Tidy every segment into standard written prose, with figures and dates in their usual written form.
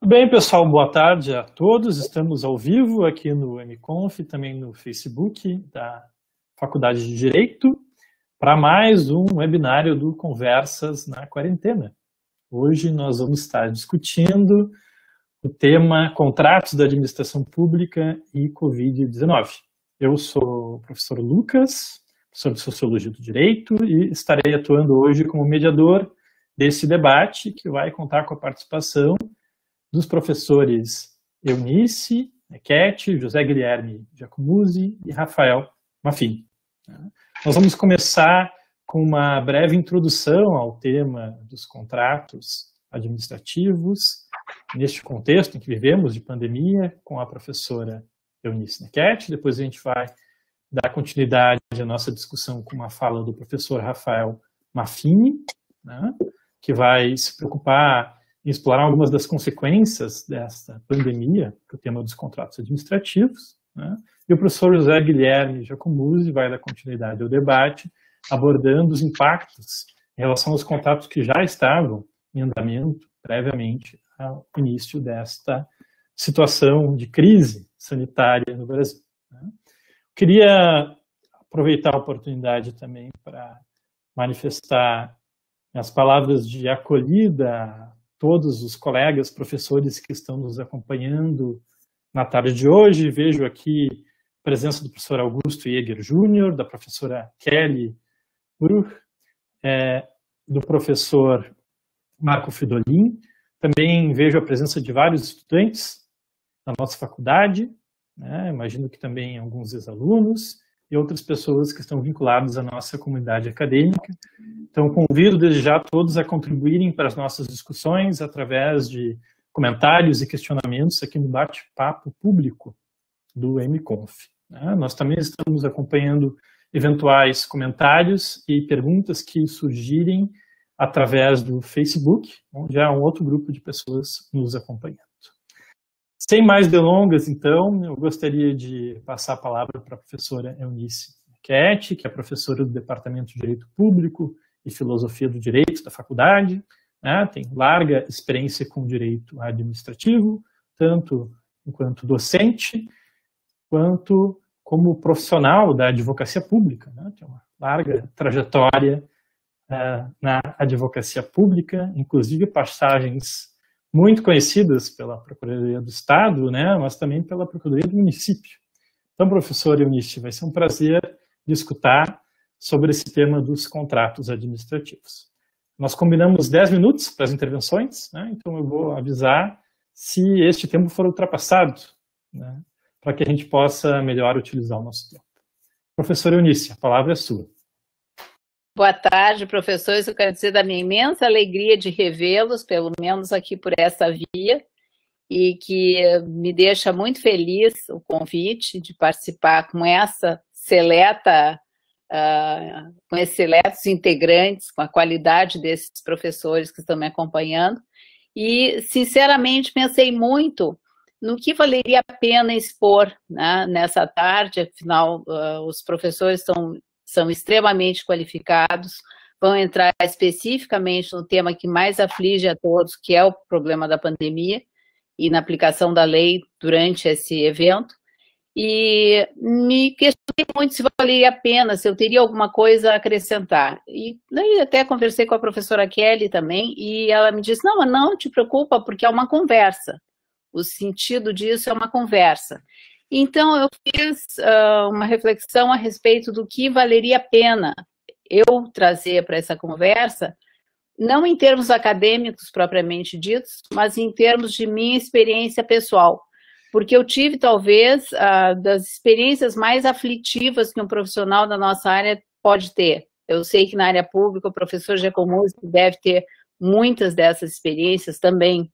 Tudo bem, pessoal? Boa tarde a todos. Estamos ao vivo aqui no MConf, também no Facebook da Faculdade de Direito, para mais um webinário do Conversas na Quarentena. Hoje nós vamos estar discutindo o tema Contratos da Administração Pública e Covid-19. Eu sou o professor Lucas, professor de Sociologia do Direito, e estarei atuando hoje como mediador desse debate, que vai contar com a participação dos professores Eunice Nequete, José Guilherme Giacomuzzi e Rafael Maffini. Nós vamos começar com uma breve introdução ao tema dos contratos administrativos, neste contexto em que vivemos de pandemia, com a professora Eunice Nequete. Depois a gente vai dar continuidade à nossa discussão com uma fala do professor Rafael Maffini, que vai se preocupar em explorar algumas das consequências dessa pandemia, que é o tema dos contratos administrativos, E o professor José Guilherme Giacomuzzi vai dar continuidade ao debate, abordando os impactos em relação aos contratos que já estavam em andamento previamente ao início desta situação de crise sanitária no Brasil. Queria aproveitar a oportunidade também para manifestar as palavras de acolhida a todos os colegas, professores que estão nos acompanhando na tarde de hoje. Vejo aqui a presença do professor Augusto Jäger Júnior, da professora Kelly Bruch, do professor Marco Fridolin. Também vejo a presença de vários estudantes da nossa faculdade, imagino que também alguns ex-alunos e outras pessoas que estão vinculadas à nossa comunidade acadêmica. Então, convido desde já todos a contribuírem para as nossas discussões através de comentários e questionamentos aqui no bate-papo público do MConf. Nós também estamos acompanhando eventuais comentários e perguntas que surgirem através do Facebook, onde há um outro grupo de pessoas nos acompanhando. Sem mais delongas, então, eu gostaria de passar a palavra para a professora Eunice Nequete, que é professora do Departamento de Direito Público e Filosofia do Direito da faculdade, tem larga experiência com direito administrativo, tanto enquanto docente, quanto como profissional da advocacia pública, tem uma larga trajetória na advocacia pública, inclusive passagens muito conhecidas pela Procuradoria do Estado, mas também pela Procuradoria do Município. Então, professor Eunice, vai ser um prazer discutir sobre esse tema dos contratos administrativos. Nós combinamos 10 minutos para as intervenções, então eu vou avisar se este tempo for ultrapassado, para que a gente possa melhor utilizar o nosso tempo. Professor Eunice, a palavra é sua. Boa tarde, professores. Eu quero dizer da minha imensa alegria de revê-los, pelo menos aqui por essa via, e que me deixa muito feliz o convite de participar com essa seleta, com esses seletos integrantes, com a qualidade desses professores que estão me acompanhando. E, sinceramente, pensei muito no que valeria a pena expor nessa tarde. Afinal, os professores são extremamente qualificados, vão entrar especificamente no tema que mais aflige a todos, que é o problema da pandemia e na aplicação da lei durante esse evento. E me questionei muito se valeria a pena, se eu teria alguma coisa a acrescentar. E daí até conversei com a professora Kelly também, e ela me disse, não te preocupa, porque é uma conversa. O sentido disso é uma conversa. Então, eu fiz uma reflexão a respeito do que valeria a pena eu trazer para essa conversa, não em termos acadêmicos propriamente ditos, mas em termos de minha experiência pessoal. Porque eu tive, talvez, das experiências mais aflitivas que um profissional da nossa área pode ter. Eu sei que na área pública o professor Giacomuzzi deve ter muitas dessas experiências também.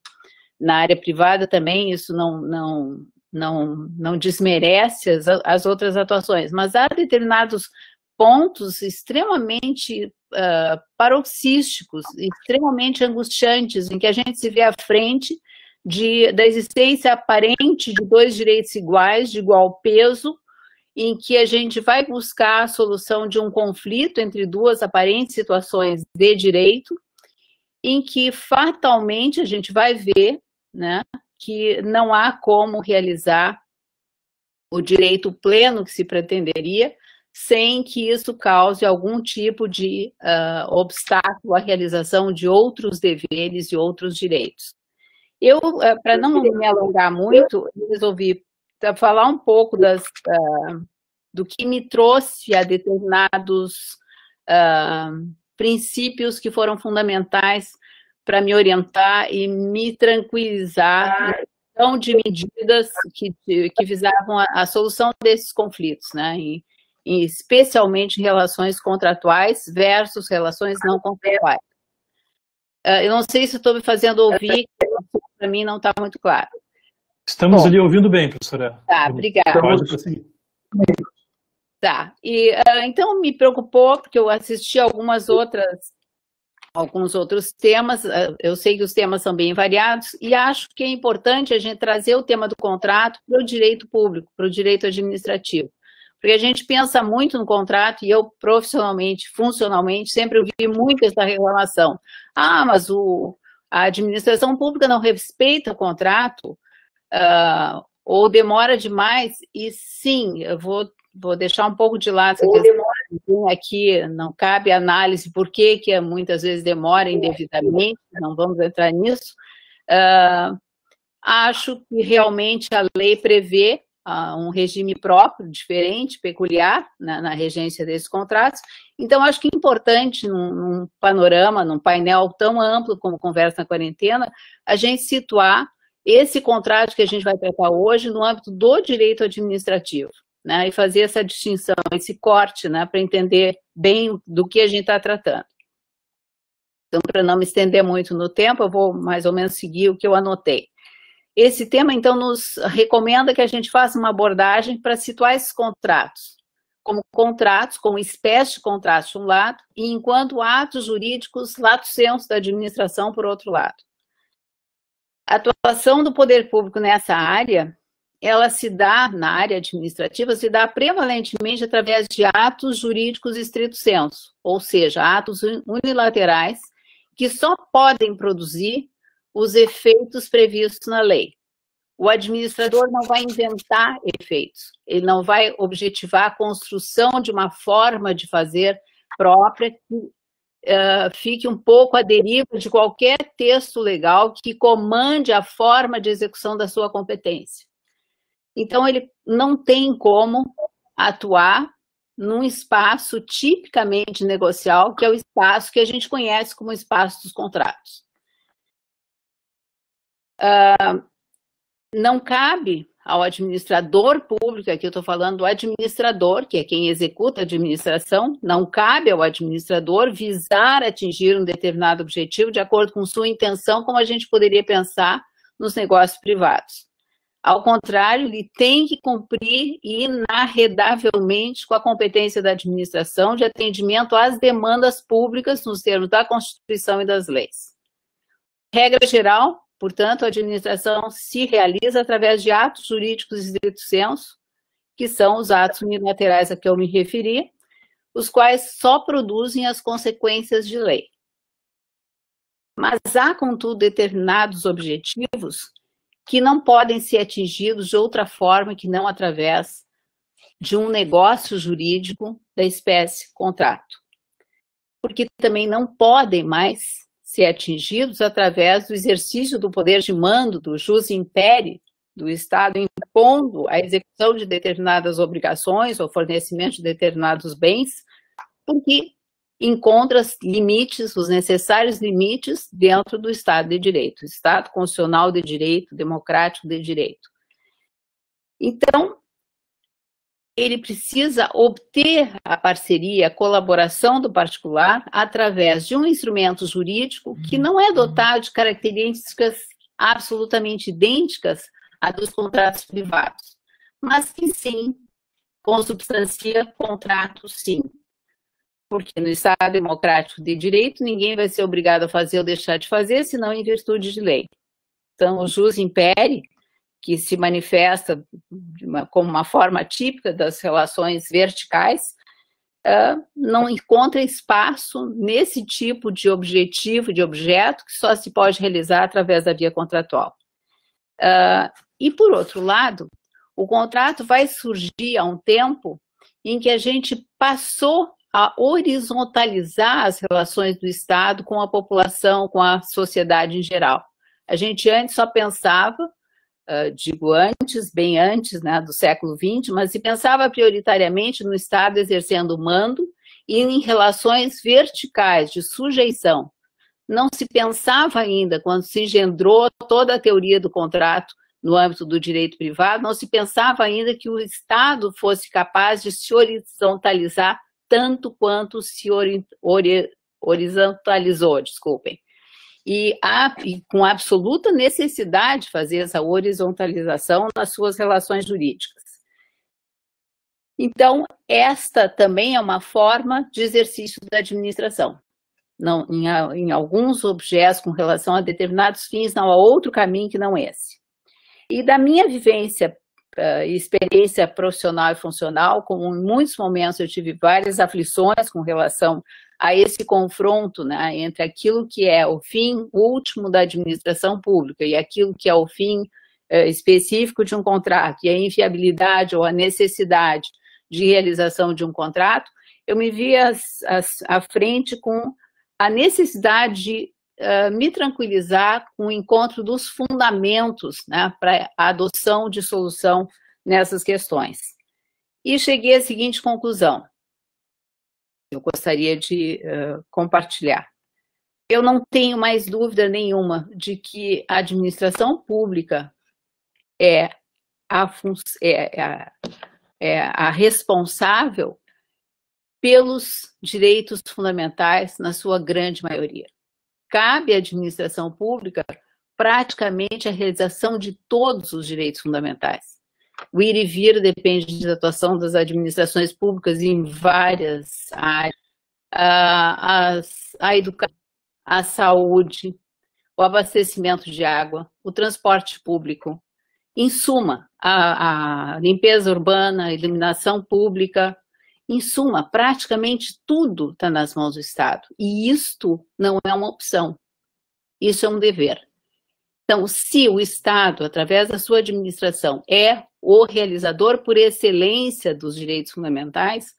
Na área privada também isso não desmerece as outras atuações, mas há determinados pontos extremamente paroxísticos, extremamente angustiantes, em que a gente se vê à frente da existência aparente de dois direitos iguais, de igual peso, em que a gente vai buscar a solução de um conflito entre duas aparentes situações de direito, em que fatalmente a gente vai ver né, que não há como realizar o direito pleno que se pretenderia sem que isso cause algum tipo de obstáculo à realização de outros deveres e outros direitos. Eu, para não me alongar muito, resolvi falar um pouco do que me trouxe a determinados princípios que foram fundamentais para me orientar e me tranquilizar de medidas que visavam a solução desses conflitos, né? Especialmente relações contratuais versus relações não contratuais. Eu não sei se estou me fazendo ouvir, para mim não está muito claro. Estamos ali ouvindo bem, professora. Tá, obrigada. Pode prosseguir. Tá, e então me preocupou, porque eu assisti alguns outros temas, eu sei que os temas são bem variados, e acho que é importante a gente trazer o tema do contrato para o direito público, para o direito administrativo. Porque a gente pensa muito no contrato, e eu profissionalmente, funcionalmente, sempre ouvi muito essa reclamação. Ah, mas a administração pública não respeita o contrato, ou demora demais, e sim, eu vou deixar um pouco de lado essa questão. Aqui não cabe análise por que muitas vezes demora indevidamente, não vamos entrar nisso. Acho que realmente a lei prevê um regime próprio, diferente, peculiar, na regência desses contratos. Então, acho que é importante, num panorama, num painel tão amplo como Conversa na Quarentena, a gente situar esse contrato que a gente vai tratar hoje no âmbito do direito administrativo, né, e fazer essa distinção, esse corte, né, para entender bem do que a gente está tratando. Então, para não me estender muito no tempo, eu vou mais ou menos seguir o que eu anotei. Esse tema, então, nos recomenda que a gente faça uma abordagem para situar esses contratos, como espécie de contratos, de um lado, e enquanto atos jurídicos, lato sensu da administração, por outro lado. A atuação do poder público nessa área, ela se dá, na área administrativa, se dá prevalentemente através de atos jurídicos estrito sensu, ou seja, atos unilaterais que só podem produzir os efeitos previstos na lei. O administrador não vai inventar efeitos, ele não vai objetivar a construção de uma forma de fazer própria que fique um pouco à deriva de qualquer texto legal que comande a forma de execução da sua competência. Então, ele não tem como atuar num espaço tipicamente negocial, que é o espaço que a gente conhece como espaço dos contratos. Não cabe ao administrador público, aqui eu estou falando do administrador, que é quem executa a administração, não cabe ao administrador visar atingir um determinado objetivo de acordo com sua intenção, como a gente poderia pensar nos negócios privados. Ao contrário, ele tem que cumprir inarredavelmente com a competência da administração de atendimento às demandas públicas nos termos da Constituição e das leis. Regra geral, portanto, a administração se realiza através de atos jurídicos estrito sensu, que são os atos unilaterais a que eu me referi, os quais só produzem as consequências de lei. Mas há, contudo, determinados objetivos que não podem ser atingidos de outra forma que não através de um negócio jurídico da espécie contrato. Porque também não podem mais ser atingidos através do exercício do poder de mando do jus imperi do Estado impondo a execução de determinadas obrigações ou fornecimento de determinados bens, porque encontra limites, os necessários limites dentro do Estado de Direito, Estado constitucional de direito, democrático de direito. Então, ele precisa obter a parceria, a colaboração do particular através de um instrumento jurídico que não é dotado de características absolutamente idênticas à dos contratos privados, mas que sim, consubstancia contratos sim. Porque no Estado democrático de direito, ninguém vai ser obrigado a fazer ou deixar de fazer, senão em virtude de lei. Então, o jus imperi, que se manifesta como uma forma típica das relações verticais, não encontra espaço nesse tipo de objetivo, de objeto, que só se pode realizar através da via contratual. E, por outro lado, o contrato vai surgir há um tempo em que a gente passou a horizontalizar as relações do Estado com a população, com a sociedade em geral. A gente antes só pensava, digo antes, bem antes, né, do século XX, mas se pensava prioritariamente no Estado exercendo o mando e em relações verticais de sujeição. Não se pensava ainda, quando se engendrou toda a teoria do contrato no âmbito do direito privado, não se pensava ainda que o Estado fosse capaz de se horizontalizar tanto quanto se horizontalizou, desculpem. E com absoluta necessidade de fazer essa horizontalização nas suas relações jurídicas. Então, esta também é uma forma de exercício da administração. Não, em alguns objetos com relação a determinados fins, não há outro caminho que não esse. E da minha vivência e experiência profissional e funcional, como em muitos momentos eu tive várias aflições com relação a esse confronto, né, entre aquilo que é o fim último da administração pública e aquilo que é o fim específico de um contrato, e a inviabilidade ou a necessidade de realização de um contrato, eu me vi à frente com a necessidade de me tranquilizar com o encontro dos fundamentos, né, para a adoção de solução nessas questões. E cheguei à seguinte conclusão, eu gostaria de compartilhar. Eu não tenho mais dúvida nenhuma de que a administração pública é a responsável pelos direitos fundamentais na sua grande maioria. Cabe à administração pública praticamente a realização de todos os direitos fundamentais. O ir e vir depende da atuação das administrações públicas em várias áreas. A educação, a saúde, o abastecimento de água, o transporte público, em suma, a limpeza urbana, a iluminação pública, em suma, praticamente tudo está nas mãos do Estado. E isto não é uma opção, isso é um dever. Então, se o Estado, através da sua administração, é o realizador por excelência dos direitos fundamentais,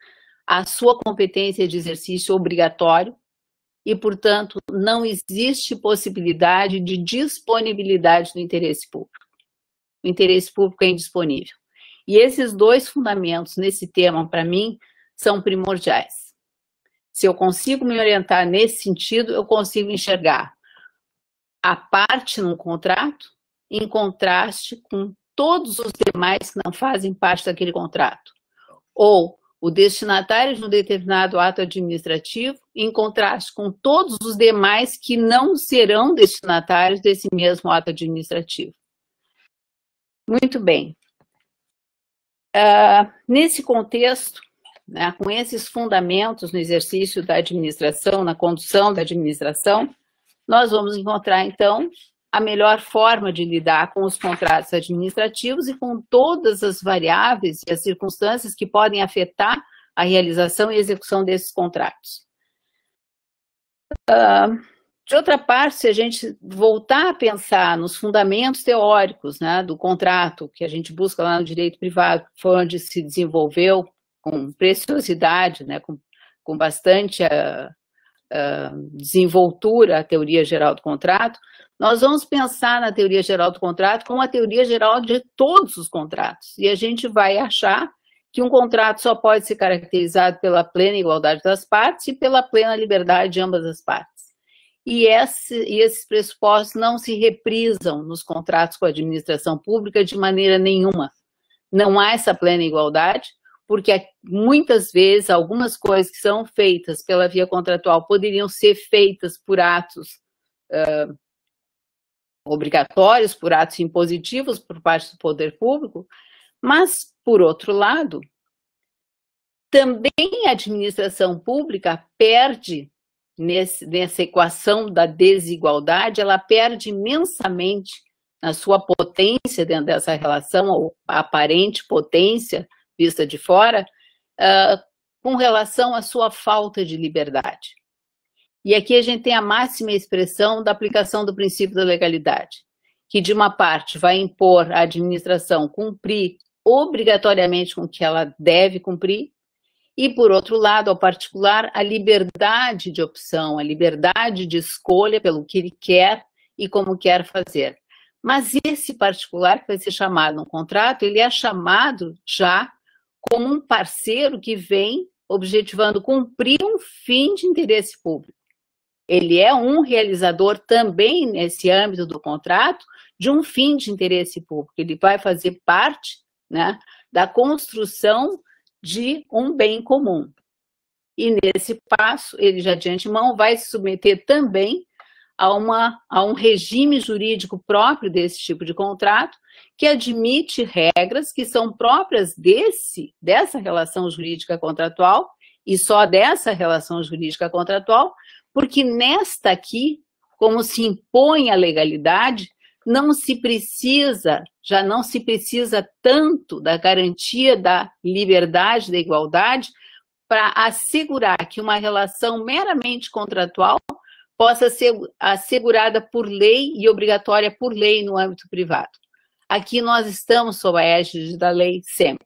a sua competência de exercício obrigatório e, portanto, não existe possibilidade de disponibilidade do interesse público. O interesse público é indisponível. E esses dois fundamentos nesse tema, para mim, são primordiais. Se eu consigo me orientar nesse sentido, eu consigo enxergar a parte num contrato em contraste com todos os demais que não fazem parte daquele contrato. Ou o destinatário de um determinado ato administrativo em contraste com todos os demais que não serão destinatários desse mesmo ato administrativo. Muito bem. Nesse contexto, né, com esses fundamentos no exercício da administração, na condução da administração, nós vamos encontrar, então, a melhor forma de lidar com os contratos administrativos e com todas as variáveis e as circunstâncias que podem afetar a realização e execução desses contratos. De outra parte, se a gente voltar a pensar nos fundamentos teóricos, né, do contrato, que a gente busca lá no direito privado, que foi onde se desenvolveu com preciosidade, né, com bastante desenvoltura a teoria geral do contrato, nós vamos pensar na teoria geral do contrato como a teoria geral de todos os contratos. E a gente vai achar que um contrato só pode ser caracterizado pela plena igualdade das partes e pela plena liberdade de ambas as partes. E esses pressupostos não se reprisam nos contratos com a administração pública de maneira nenhuma. Não há essa plena igualdade, porque muitas vezes algumas coisas que são feitas pela via contratual poderiam ser feitas por atos obrigatórios, por atos impositivos por parte do poder público, mas, por outro lado, também a administração pública perde, nessa equação da desigualdade, ela perde imensamente na sua potência dentro dessa relação, ou aparente potência vista de fora, com relação à sua falta de liberdade. E aqui a gente tem a máxima expressão da aplicação do princípio da legalidade, que de uma parte vai impor à administração cumprir obrigatoriamente com o que ela deve cumprir, e, por outro lado, ao particular, a liberdade de opção, a liberdade de escolha pelo que ele quer e como quer fazer. Mas esse particular que vai ser chamado no contrato, ele é chamado já como um parceiro que vem objetivando cumprir um fim de interesse público. Ele é um realizador também, nesse âmbito do contrato, de um fim de interesse público. Ele vai fazer parte, né, da construção de um bem comum. E nesse passo, ele já de antemão vai se submeter também a um regime jurídico próprio desse tipo de contrato, que admite regras que são próprias dessa relação jurídica contratual, e só dessa relação jurídica contratual, porque nesta aqui, como se impõe a legalidade, já não se precisa tanto da garantia da liberdade, da igualdade, para assegurar que uma relação meramente contratual possa ser assegurada por lei e obrigatória por lei no âmbito privado. Aqui nós estamos sob a égide da lei sempre.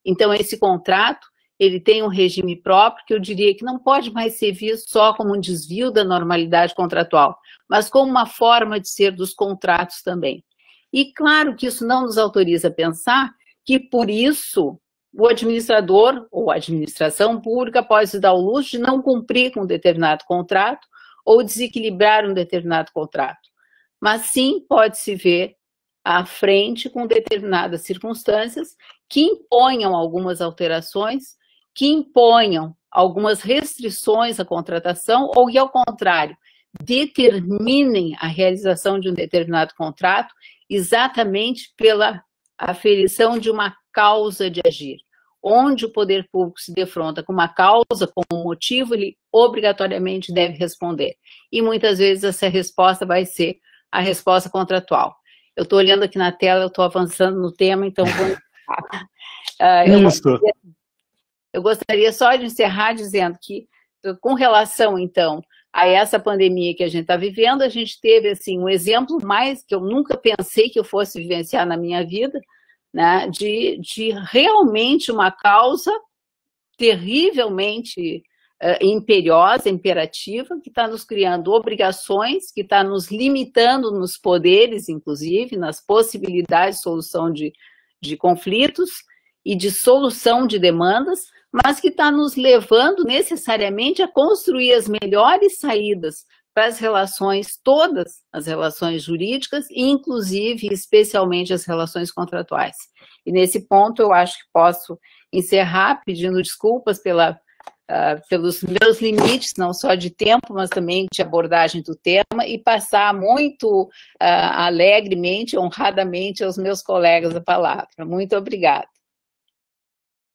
Então, esse contrato, ele tem um regime próprio que eu diria que não pode mais ser visto só como um desvio da normalidade contratual, mas como uma forma de ser dos contratos também. E claro que isso não nos autoriza a pensar que, por isso, o administrador ou a administração pública pode se dar ao luxo de não cumprir com um determinado contrato ou desequilibrar um determinado contrato. Mas sim pode-se ver à frente com determinadas circunstâncias que imponham algumas alterações, que imponham algumas restrições à contratação ou que, ao contrário, determinem a realização de um determinado contrato exatamente pela aferição de uma causa de agir. Onde o poder público se defronta com uma causa, com um motivo, ele obrigatoriamente deve responder. E muitas vezes essa resposta vai ser a resposta contratual. Eu estou olhando aqui na tela, eu estou avançando no tema, então vou... Eu gostaria só de encerrar dizendo que, com relação, então, a essa pandemia que a gente está vivendo, a gente teve, assim, um exemplo mais que eu nunca pensei que eu fosse vivenciar na minha vida, né, de realmente uma causa terrivelmente imperiosa, imperativa, que está nos criando obrigações, que está nos limitando nos poderes, inclusive, nas possibilidades de solução de conflitos e de solução de demandas, mas que está nos levando necessariamente a construir as melhores saídas para as relações, todas as relações jurídicas, inclusive, especialmente, as relações contratuais. E nesse ponto eu acho que posso encerrar pedindo desculpas pelos meus limites, não só de tempo, mas também de abordagem do tema, e passar muito alegremente, honradamente aos meus colegas a palavra. Muito obrigada.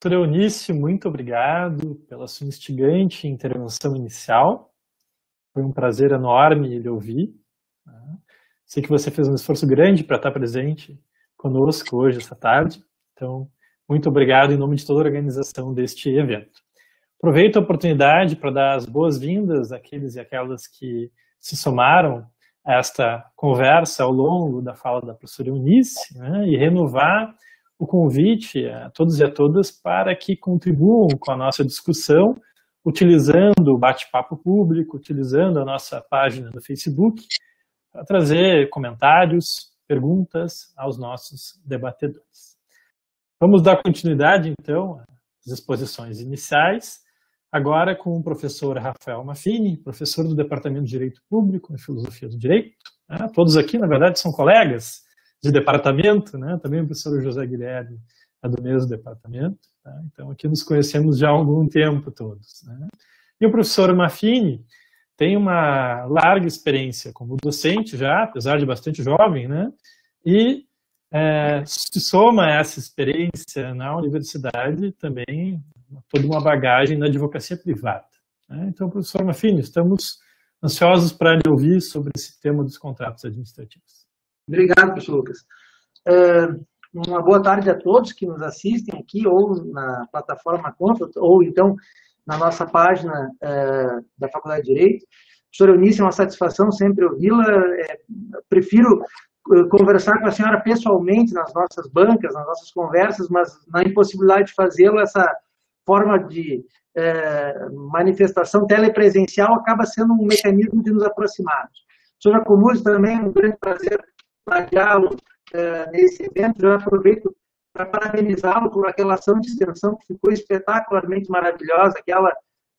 Doutora Eunice, muito obrigado pela sua instigante intervenção inicial. Foi um prazer enorme lhe ouvir. Sei que você fez um esforço grande para estar presente conosco hoje, essa tarde. Então, muito obrigado em nome de toda a organização deste evento. Aproveito a oportunidade para dar as boas-vindas àqueles e aquelas que se somaram a esta conversa ao longo da fala da professora Eunice, né, e renovar o convite a todos e a todas para que contribuam com a nossa discussão, utilizando o bate-papo público, utilizando a nossa página do Facebook, para trazer comentários, perguntas aos nossos debatedores. Vamos dar continuidade, então, às exposições iniciais, agora com o professor Rafael Maffini, professor do Departamento de Direito Público e Filosofia do Direito. Todos aqui, na verdade, são colegas de departamento, né? Também o professor José Guilherme é do mesmo departamento, tá? Então aqui nos conhecemos já há algum tempo todos, né? E o professor Maffini tem uma larga experiência como docente já, apesar de bastante jovem, né? E se soma a essa experiência na universidade também toda uma bagagem na advocacia privada, né? Então, professor Maffini, estamos ansiosos para lhe ouvir sobre esse tema dos contratos administrativos. Obrigado, professor Lucas. Uma boa tarde a todos que nos assistem aqui, ou na plataforma Confort, ou então na nossa página da Faculdade de Direito. Professora Eunice, é uma satisfação sempre ouvi-la. Prefiro conversar com a senhora pessoalmente nas nossas bancas, nas nossas conversas, mas na impossibilidade de fazê-lo, essa forma de manifestação telepresencial acaba sendo um mecanismo de nos aproximarmos. Senhora Comuzzi, também é um grande prazer plagiá-lo nesse evento. Eu aproveito para parabenizá-lo por aquela ação de extensão que ficou espetacularmente maravilhosa, aquela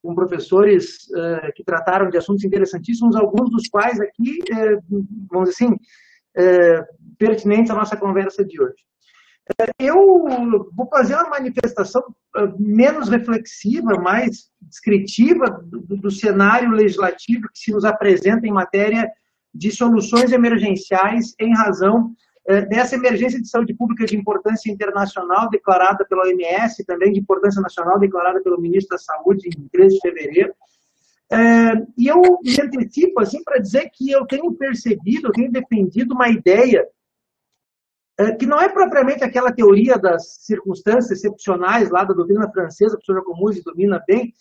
com professores que trataram de assuntos interessantíssimos, alguns dos quais aqui, vamos dizer assim, pertinentes à nossa conversa de hoje. Eu vou fazer uma manifestação menos reflexiva, mais descritiva do cenário legislativo que se nos apresenta em matéria de soluções emergenciais em razão dessa emergência de saúde pública de importância internacional declarada pela OMS, também de importância nacional declarada pelo ministro da Saúde em 13 de fevereiro. E eu me antecipo assim, para dizer que eu tenho percebido, eu tenho defendido uma ideia que não é propriamente aquela teoria das circunstâncias excepcionais lá da doutrina francesa, que a professora Comuzzi domina bem,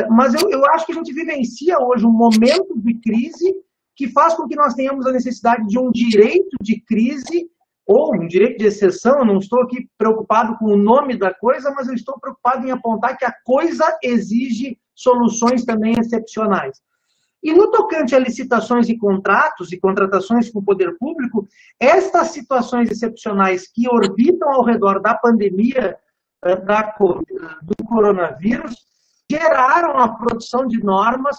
mas eu acho que a gente vivencia hoje um momento de crise que faz com que nós tenhamos a necessidade de um direito de crise ou um direito de exceção. Eu não estou aqui preocupado com o nome da coisa, mas eu estou preocupado em apontar que a coisa exige soluções também excepcionais. E no tocante a licitações e contratos e contratações com o poder público, estas situações excepcionais que orbitam ao redor da pandemia do coronavírus geraram a produção de normas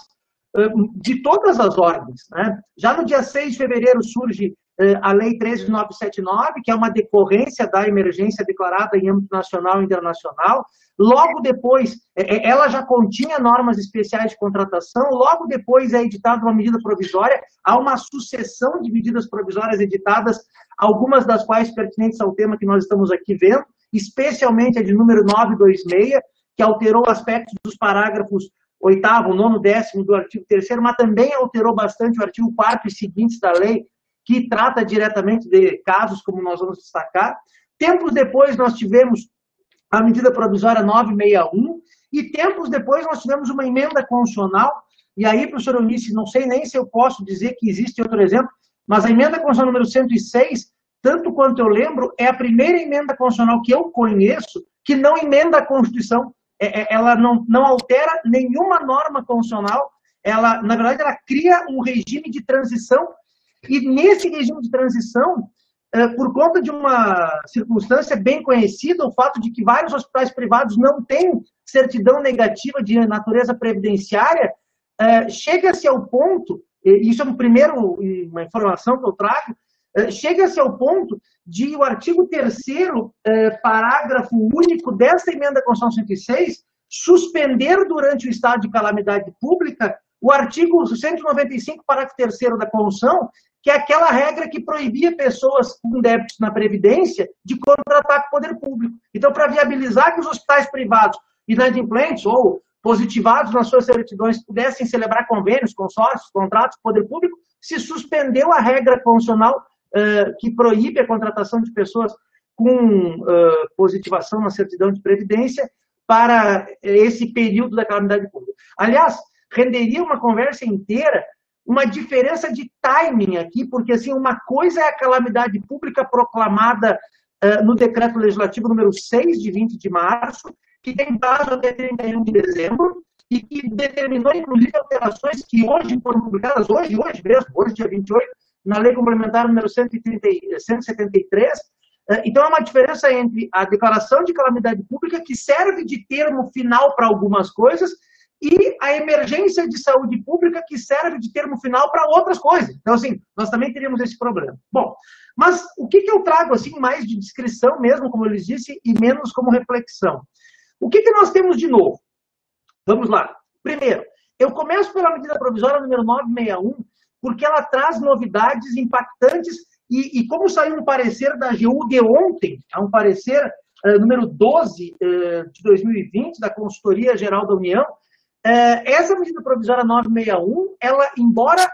de todas as ordens, né? Já no dia 6 de fevereiro surge a Lei 13.979, que é uma decorrência da emergência declarada em âmbito nacional e internacional. Logo depois, ela já continha normas especiais de contratação, logo depois é editada uma medida provisória, há uma sucessão de medidas provisórias editadas, algumas das quais pertinentes ao tema que nós estamos aqui vendo, especialmente a de número 926, que alterou aspectos dos parágrafos 8º, 9º, 10º do artigo 3º, mas também alterou bastante o artigo 4º e seguintes da lei, que trata diretamente de casos como nós vamos destacar. Tempos depois nós tivemos a medida provisória 961, e tempos depois nós tivemos uma emenda constitucional, e aí, professor Eunice, não sei nem se eu posso dizer que existe outro exemplo, mas a emenda constitucional número 106, tanto quanto eu lembro, é a primeira emenda constitucional que eu conheço que não emenda a Constituição. Ela não altera nenhuma norma constitucional, na verdade, ela cria um regime de transição, e nesse regime de transição, por conta de uma circunstância bem conhecida, o fato de que vários hospitais privados não têm certidão negativa de natureza previdenciária, chega-se ao ponto, isso é uma informação que eu trago, chega-se ao ponto de o artigo 3º, parágrafo único desta emenda à Constituição 106, suspender durante o estado de calamidade pública o artigo 195, parágrafo 3º da Constituição, que é aquela regra que proibia pessoas com débitos na Previdência de contratar com o poder público. Então, para viabilizar que os hospitais privados inadimplentes ou positivados nas suas certidões pudessem celebrar convênios, consórcios, contratos com o poder público, se suspendeu a regra constitucional que proíbe a contratação de pessoas com positivação na certidão de Previdência para esse período da calamidade pública. Aliás, renderia uma conversa inteira uma diferença de timing aqui, porque assim, uma coisa é a calamidade pública proclamada no decreto legislativo número 6, de 20 de março, que tem prazo até 31 de dezembro, e que determinou, inclusive, alterações que hoje foram publicadas, hoje mesmo, hoje dia 28, na Lei Complementar número 173. Então, é uma diferença entre a declaração de calamidade pública, que serve de termo final para algumas coisas, e a emergência de saúde pública, que serve de termo final para outras coisas. Então, assim, nós também teríamos esse problema. Bom, mas o que eu trago, assim, mais de descrição mesmo, como eu lhes disse, e menos como reflexão? O que nós temos de novo? Vamos lá. Primeiro, eu começo pela medida provisória número 961, porque ela traz novidades impactantes, e como saiu um parecer da AGU de ontem, um parecer número 12 de 2020, da Consultoria Geral da União, essa medida provisória 961, ela, embora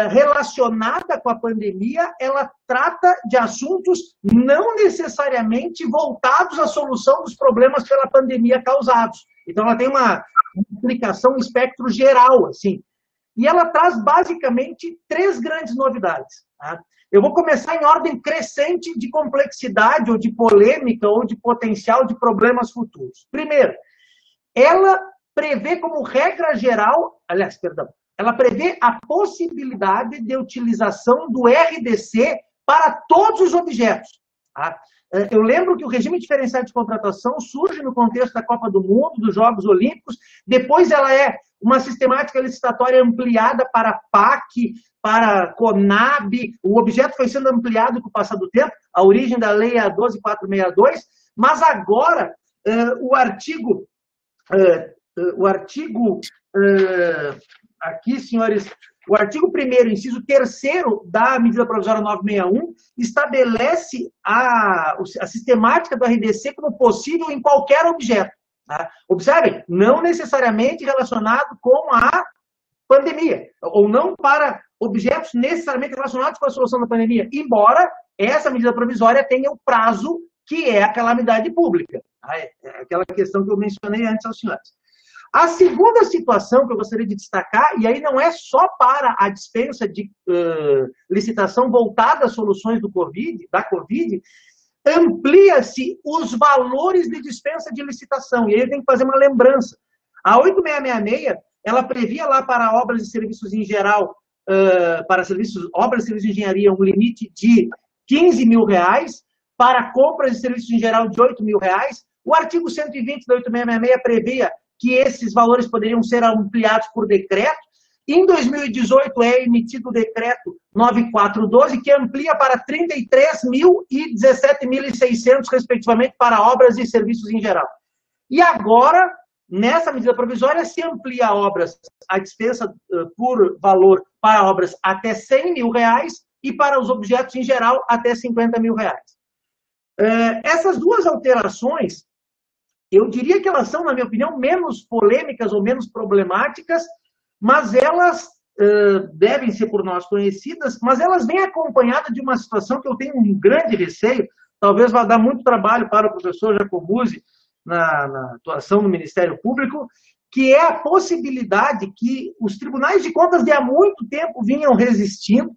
relacionada com a pandemia, ela trata de assuntos não necessariamente voltados à solução dos problemas pela pandemia causados. Então, ela tem uma implicação, um espectro geral, assim. E ela traz, basicamente, 3 grandes novidades. Tá? Eu vou começar em ordem crescente de complexidade, ou de polêmica, ou de potencial de problemas futuros. Primeiro, ela prevê como regra geral, aliás, perdão, ela prevê a possibilidade de utilização do RDC para todos os objetos. Tá? Eu lembro que o regime diferenciado de contratação surge no contexto da Copa do Mundo, dos Jogos Olímpicos, depois ela é uma sistemática licitatória ampliada para PAC, para CONAB, o objeto foi sendo ampliado com o passar do tempo, a origem da lei é a 12462, mas agora o artigo, aqui, senhores, o artigo 1º, inciso 3º da medida provisória 961, estabelece a sistemática do RDC como possível em qualquer objeto. Tá? Observem, não necessariamente relacionado com a pandemia, ou não para objetos necessariamente relacionados com a solução da pandemia, embora essa medida provisória tenha o prazo que é a calamidade pública. Tá? É aquela questão que eu mencionei antes aos senhores. A segunda situação que eu gostaria de destacar, e aí não é só para a dispensa de licitação voltada às soluções da Covid, amplia-se os valores de dispensa de licitação. E aí eu tenho que fazer uma lembrança. A 8666, ela previa lá para obras e serviços em geral, para obras e serviços de engenharia, um limite de R$15 mil, para compras e serviços em geral de R$8 mil. O artigo 120 da 8666 previa que esses valores poderiam ser ampliados por decreto. Em 2018 é emitido o decreto 9412, que amplia para 33 mil e 17.600, respectivamente, para obras e serviços em geral. E agora, nessa medida provisória, se amplia a dispensa por valor para obras até R$100 mil e para os objetos em geral até R$50 mil. Essas duas alterações, eu diria que elas são, na minha opinião, menos polêmicas ou menos problemáticas, mas elas devem ser por nós conhecidas, mas elas vêm acompanhadas de uma situação que eu tenho um grande receio, talvez vá dar muito trabalho para o professor Jacobuzzi na atuação no Ministério Público, que é a possibilidade que os tribunais de contas de há muito tempo vinham resistindo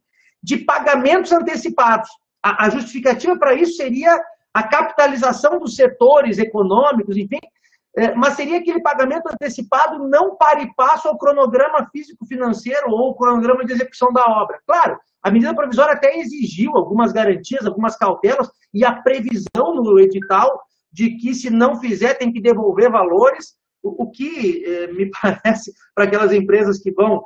de pagamentos antecipados. A justificativa para isso seria a capitalização dos setores econômicos, enfim, mas seria aquele pagamento antecipado não para e passo ao cronograma físico-financeiro ou cronograma de execução da obra. Claro, a medida provisória até exigiu algumas garantias, algumas cautelas, e a previsão no edital de que, se não fizer, tem que devolver valores, o que me parece, para aquelas empresas que vão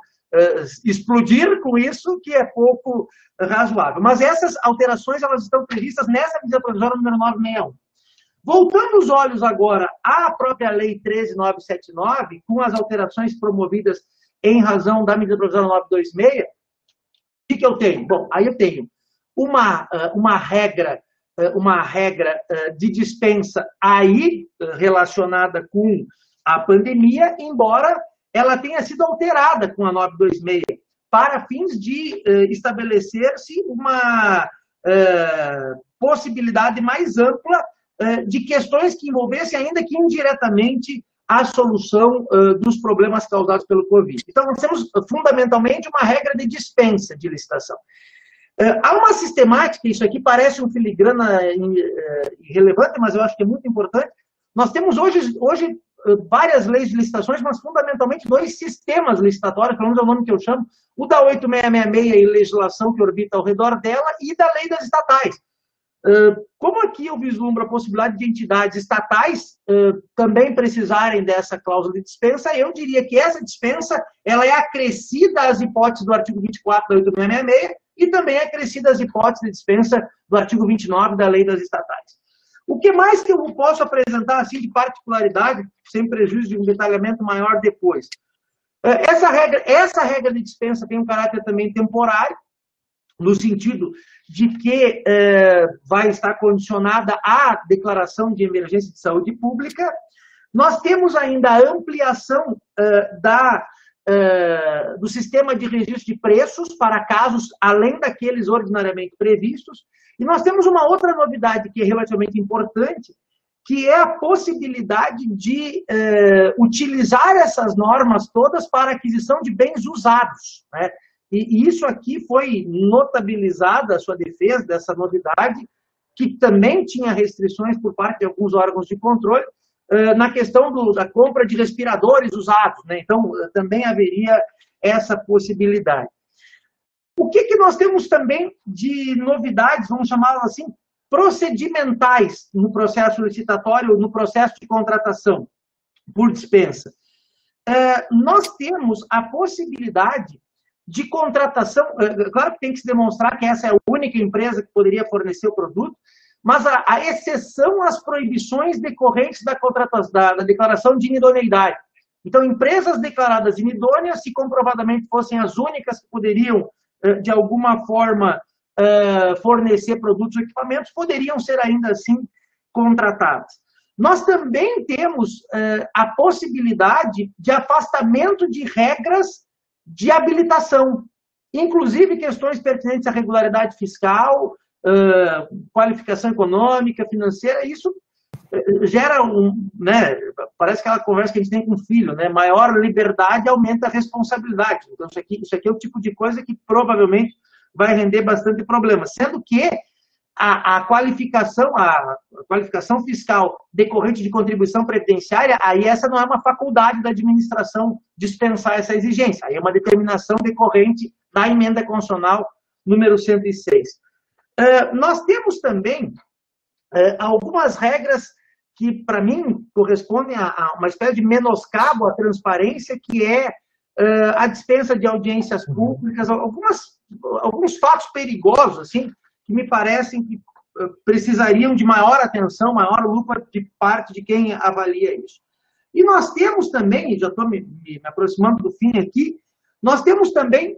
explodir com isso, que é pouco razoável. Mas essas alterações, elas estão previstas nessa medida provisória número 961. Voltando os olhos agora à própria Lei 13.979, com as alterações promovidas em razão da medida provisória 926, o que eu tenho? Bom, aí eu tenho uma regra de dispensa aí relacionada com a pandemia, embora ela tenha sido alterada com a 926, para fins de estabelecer-se uma possibilidade mais ampla de questões que envolvessem, ainda que indiretamente, a solução dos problemas causados pelo Covid. Então, nós temos, fundamentalmente, uma regra de dispensa de licitação. Há uma sistemática, isso aqui parece um filigrana irrelevante, mas eu acho que é muito importante. Nós temos hoje várias leis de licitações, mas fundamentalmente dois sistemas licitatórios, pelo menos é o nome que eu chamo, o da 8666 e legislação que orbita ao redor dela, e da lei das estatais. Como aqui eu vislumbro a possibilidade de entidades estatais também precisarem dessa cláusula de dispensa, eu diria que essa dispensa ela é acrescida às hipóteses do artigo 24 da 8666 e também é acrescida às hipóteses de dispensa do artigo 29 da lei das estatais. O que mais que eu posso apresentar assim de particularidade, sem prejuízo de um detalhamento maior depois? Essa regra de dispensa tem um caráter também temporário, no sentido de que vai estar condicionada à declaração de emergência de saúde pública. Nós temos ainda a ampliação do sistema de registro de preços para casos além daqueles ordinariamente previstos. E nós temos uma outra novidade que é relativamente importante, que é a possibilidade de utilizar essas normas todas para aquisição de bens usados, né? E isso aqui foi notabilizada a sua defesa dessa novidade, que também tinha restrições por parte de alguns órgãos de controle, na questão da compra de respiradores usados, né? Então, também haveria essa possibilidade. O que nós temos também de novidades, vamos chamá-las assim, procedimentais no processo licitatório, no processo de contratação por dispensa? Nós temos a possibilidade de contratação, claro que tem que se demonstrar que essa é a única empresa que poderia fornecer o produto, mas a exceção às proibições decorrentes da declaração de inidoneidade. Então, empresas declaradas inidôneas, se comprovadamente fossem as únicas que poderiam, de alguma forma, fornecer produtos ou equipamentos, poderiam ser ainda assim contratadas. Nós também temos a possibilidade de afastamento de regras de habilitação, inclusive questões pertinentes à regularidade fiscal, qualificação econômica, financeira. Isso gera né, parece aquela conversa que a gente tem com o filho, né? Maior liberdade aumenta a responsabilidade. Então, isso aqui é o tipo de coisa que provavelmente vai render bastante problema, sendo que a qualificação fiscal decorrente de contribuição previdenciária, aí essa não é uma faculdade da administração dispensar essa exigência, aí é uma determinação decorrente da emenda constitucional número 106. Nós temos também algumas regras que, para mim, correspondem a uma espécie de menoscabo à transparência, que é a dispensa de audiências públicas, alguns fatos perigosos, assim, que me parecem que precisariam de maior atenção, maior lupa de parte de quem avalia isso. E nós temos também, já estou me aproximando do fim aqui, nós temos também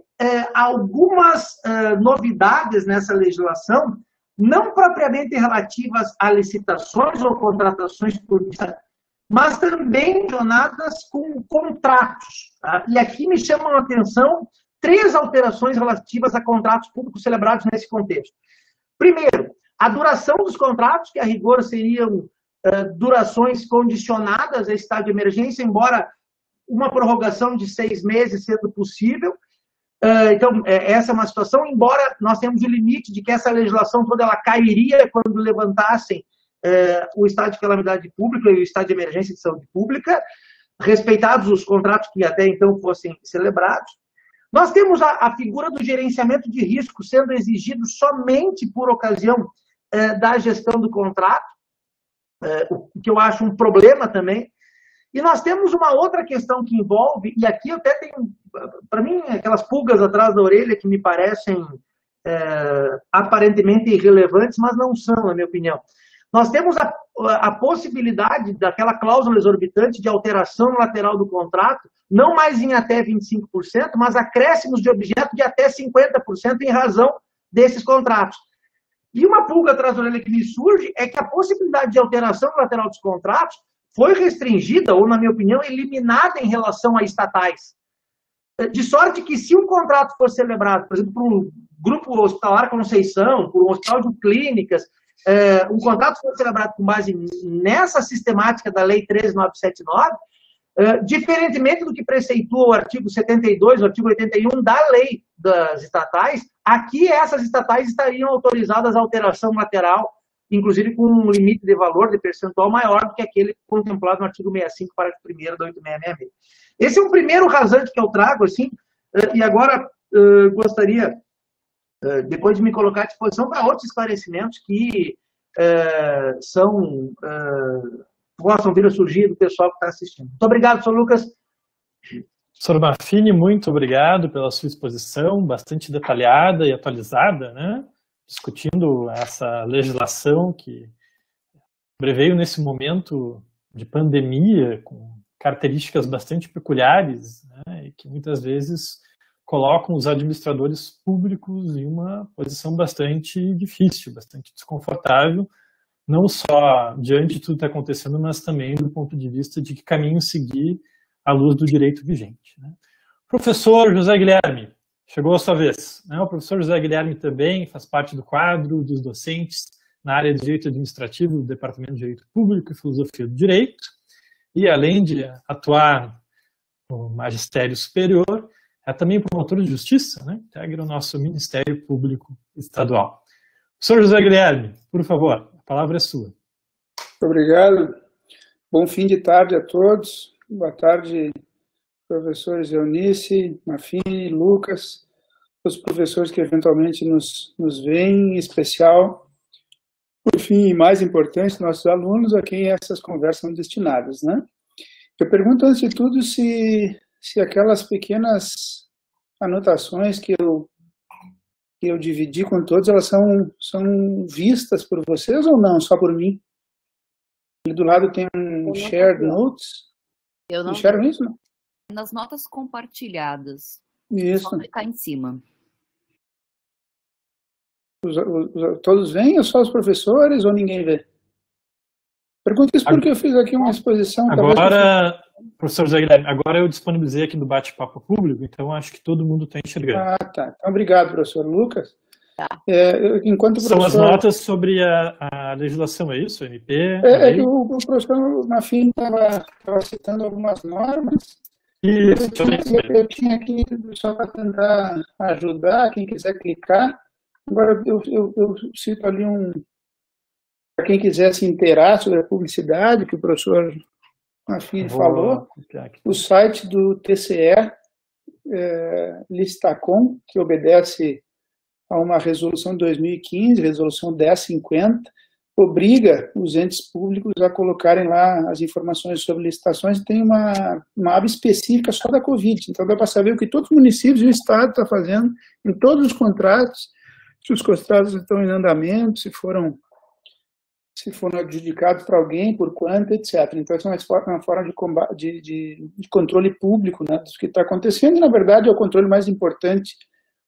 algumas novidades nessa legislação, não propriamente relativas a licitações ou contratações públicas, mas também relacionadas com contratos. Tá? E aqui me chamam a atenção 3 alterações relativas a contratos públicos celebrados nesse contexto. Primeiro, a duração dos contratos, que a rigor seriam durações condicionadas a estado de emergência, embora uma prorrogação de 6 meses sendo possível. Então, essa é uma situação, embora nós tenhamos o limite de que essa legislação toda ela cairia quando levantassem o estado de calamidade pública e o estado de emergência de saúde pública, respeitados os contratos que até então fossem celebrados. Nós temos a figura do gerenciamento de risco sendo exigido somente por ocasião da gestão do contrato, o que eu acho um problema também. E nós temos uma outra questão que envolve, e aqui eu até tenho, para mim, aquelas pulgas atrás da orelha que me parecem aparentemente irrelevantes, mas não são, na minha opinião. Nós temos a possibilidade daquela cláusula exorbitante de alteração lateral do contrato, não mais em até 25%, mas acréscimos de objeto de até 50% em razão desses contratos. E uma pulga atrás da orelha que me surge é que a possibilidade de alteração lateral dos contratos foi restringida, ou, na minha opinião, eliminada em relação a estatais. De sorte que, se um contrato for celebrado, por exemplo, por um grupo hospitalar Conceição, por um hospital de clínicas, um contrato for celebrado com base nessa sistemática da Lei 13.979, diferentemente do que preceitua o artigo 72, o artigo 81 da Lei das estatais, aqui essas estatais estariam autorizadas a alteração lateral, inclusive com um limite de valor de percentual maior do que aquele contemplado no artigo 65, parágrafo 1º da 8666. Esse é um primeiro rasante que eu trago, assim, e agora gostaria, depois de me colocar à disposição para outros esclarecimentos que possam vir a surgir do pessoal que está assistindo. Muito obrigado, Sr. Lucas. Professor Maffini, muito obrigado pela sua exposição, bastante detalhada e atualizada, né? Discutindo essa legislação que sobreveio nesse momento de pandemia, com características bastante peculiares, né, e que muitas vezes colocam os administradores públicos em uma posição bastante difícil, bastante desconfortável, não só diante de tudo que está acontecendo, mas também do ponto de vista de que caminho seguir à luz do direito vigente, né? Professor José Guilherme, chegou a sua vez, né? O professor José Guilherme também faz parte do quadro dos docentes na área de Direito Administrativo do Departamento de Direito Público e Filosofia do Direito, e além de atuar no magistério superior, é também promotor de justiça, né? Integra o nosso Ministério Público Estadual. Professor José Guilherme, por favor, a palavra é sua. Muito obrigado. Bom fim de tarde a todos. Boa tarde, professores Eunice, Mafini, Lucas, os professores que eventualmente nos veem, em especial, por fim, e mais importante, nossos alunos, a quem essas conversas são destinadas, né? Eu pergunto, antes de tudo, se aquelas pequenas anotações que eu dividi com todos, elas são vistas por vocês ou não, só por mim? Ali do lado tem um shared notes. Eu não. Enxergam isso, não? Nas notas compartilhadas. Isso. Só clicar em cima. Todos veem ou só os professores ou ninguém vê? Pergunta isso porque eu fiz aqui uma exposição. Agora, professor José Guilherme, agora eu disponibilizei aqui no bate-papo público, então acho que todo mundo está enxergando. Ah, tá. Então, obrigado, professor Lucas. Tá. Enquanto São professor... as notas sobre a legislação, é isso? MP? O professor Mafini estava citando algumas normas. Isso, eu tinha aqui, só para tentar ajudar, quem quiser clicar. Agora, eu cito ali para quem quiser se inteirar sobre a publicidade, que o professor Mafini falou, o site do TCE, Listacom, que obedece a uma resolução de 2015, resolução 1050, obriga os entes públicos a colocarem lá as informações sobre licitações, e tem uma aba específica só da Covid. Então dá para saber o que todos os municípios e o Estado estão fazendo em todos os contratos, se os contratos estão em andamento, se foram adjudicados para alguém, por quanto, etc. Então, isso é uma forma de controle público, né, do que está acontecendo, e, na verdade, é o controle mais importante.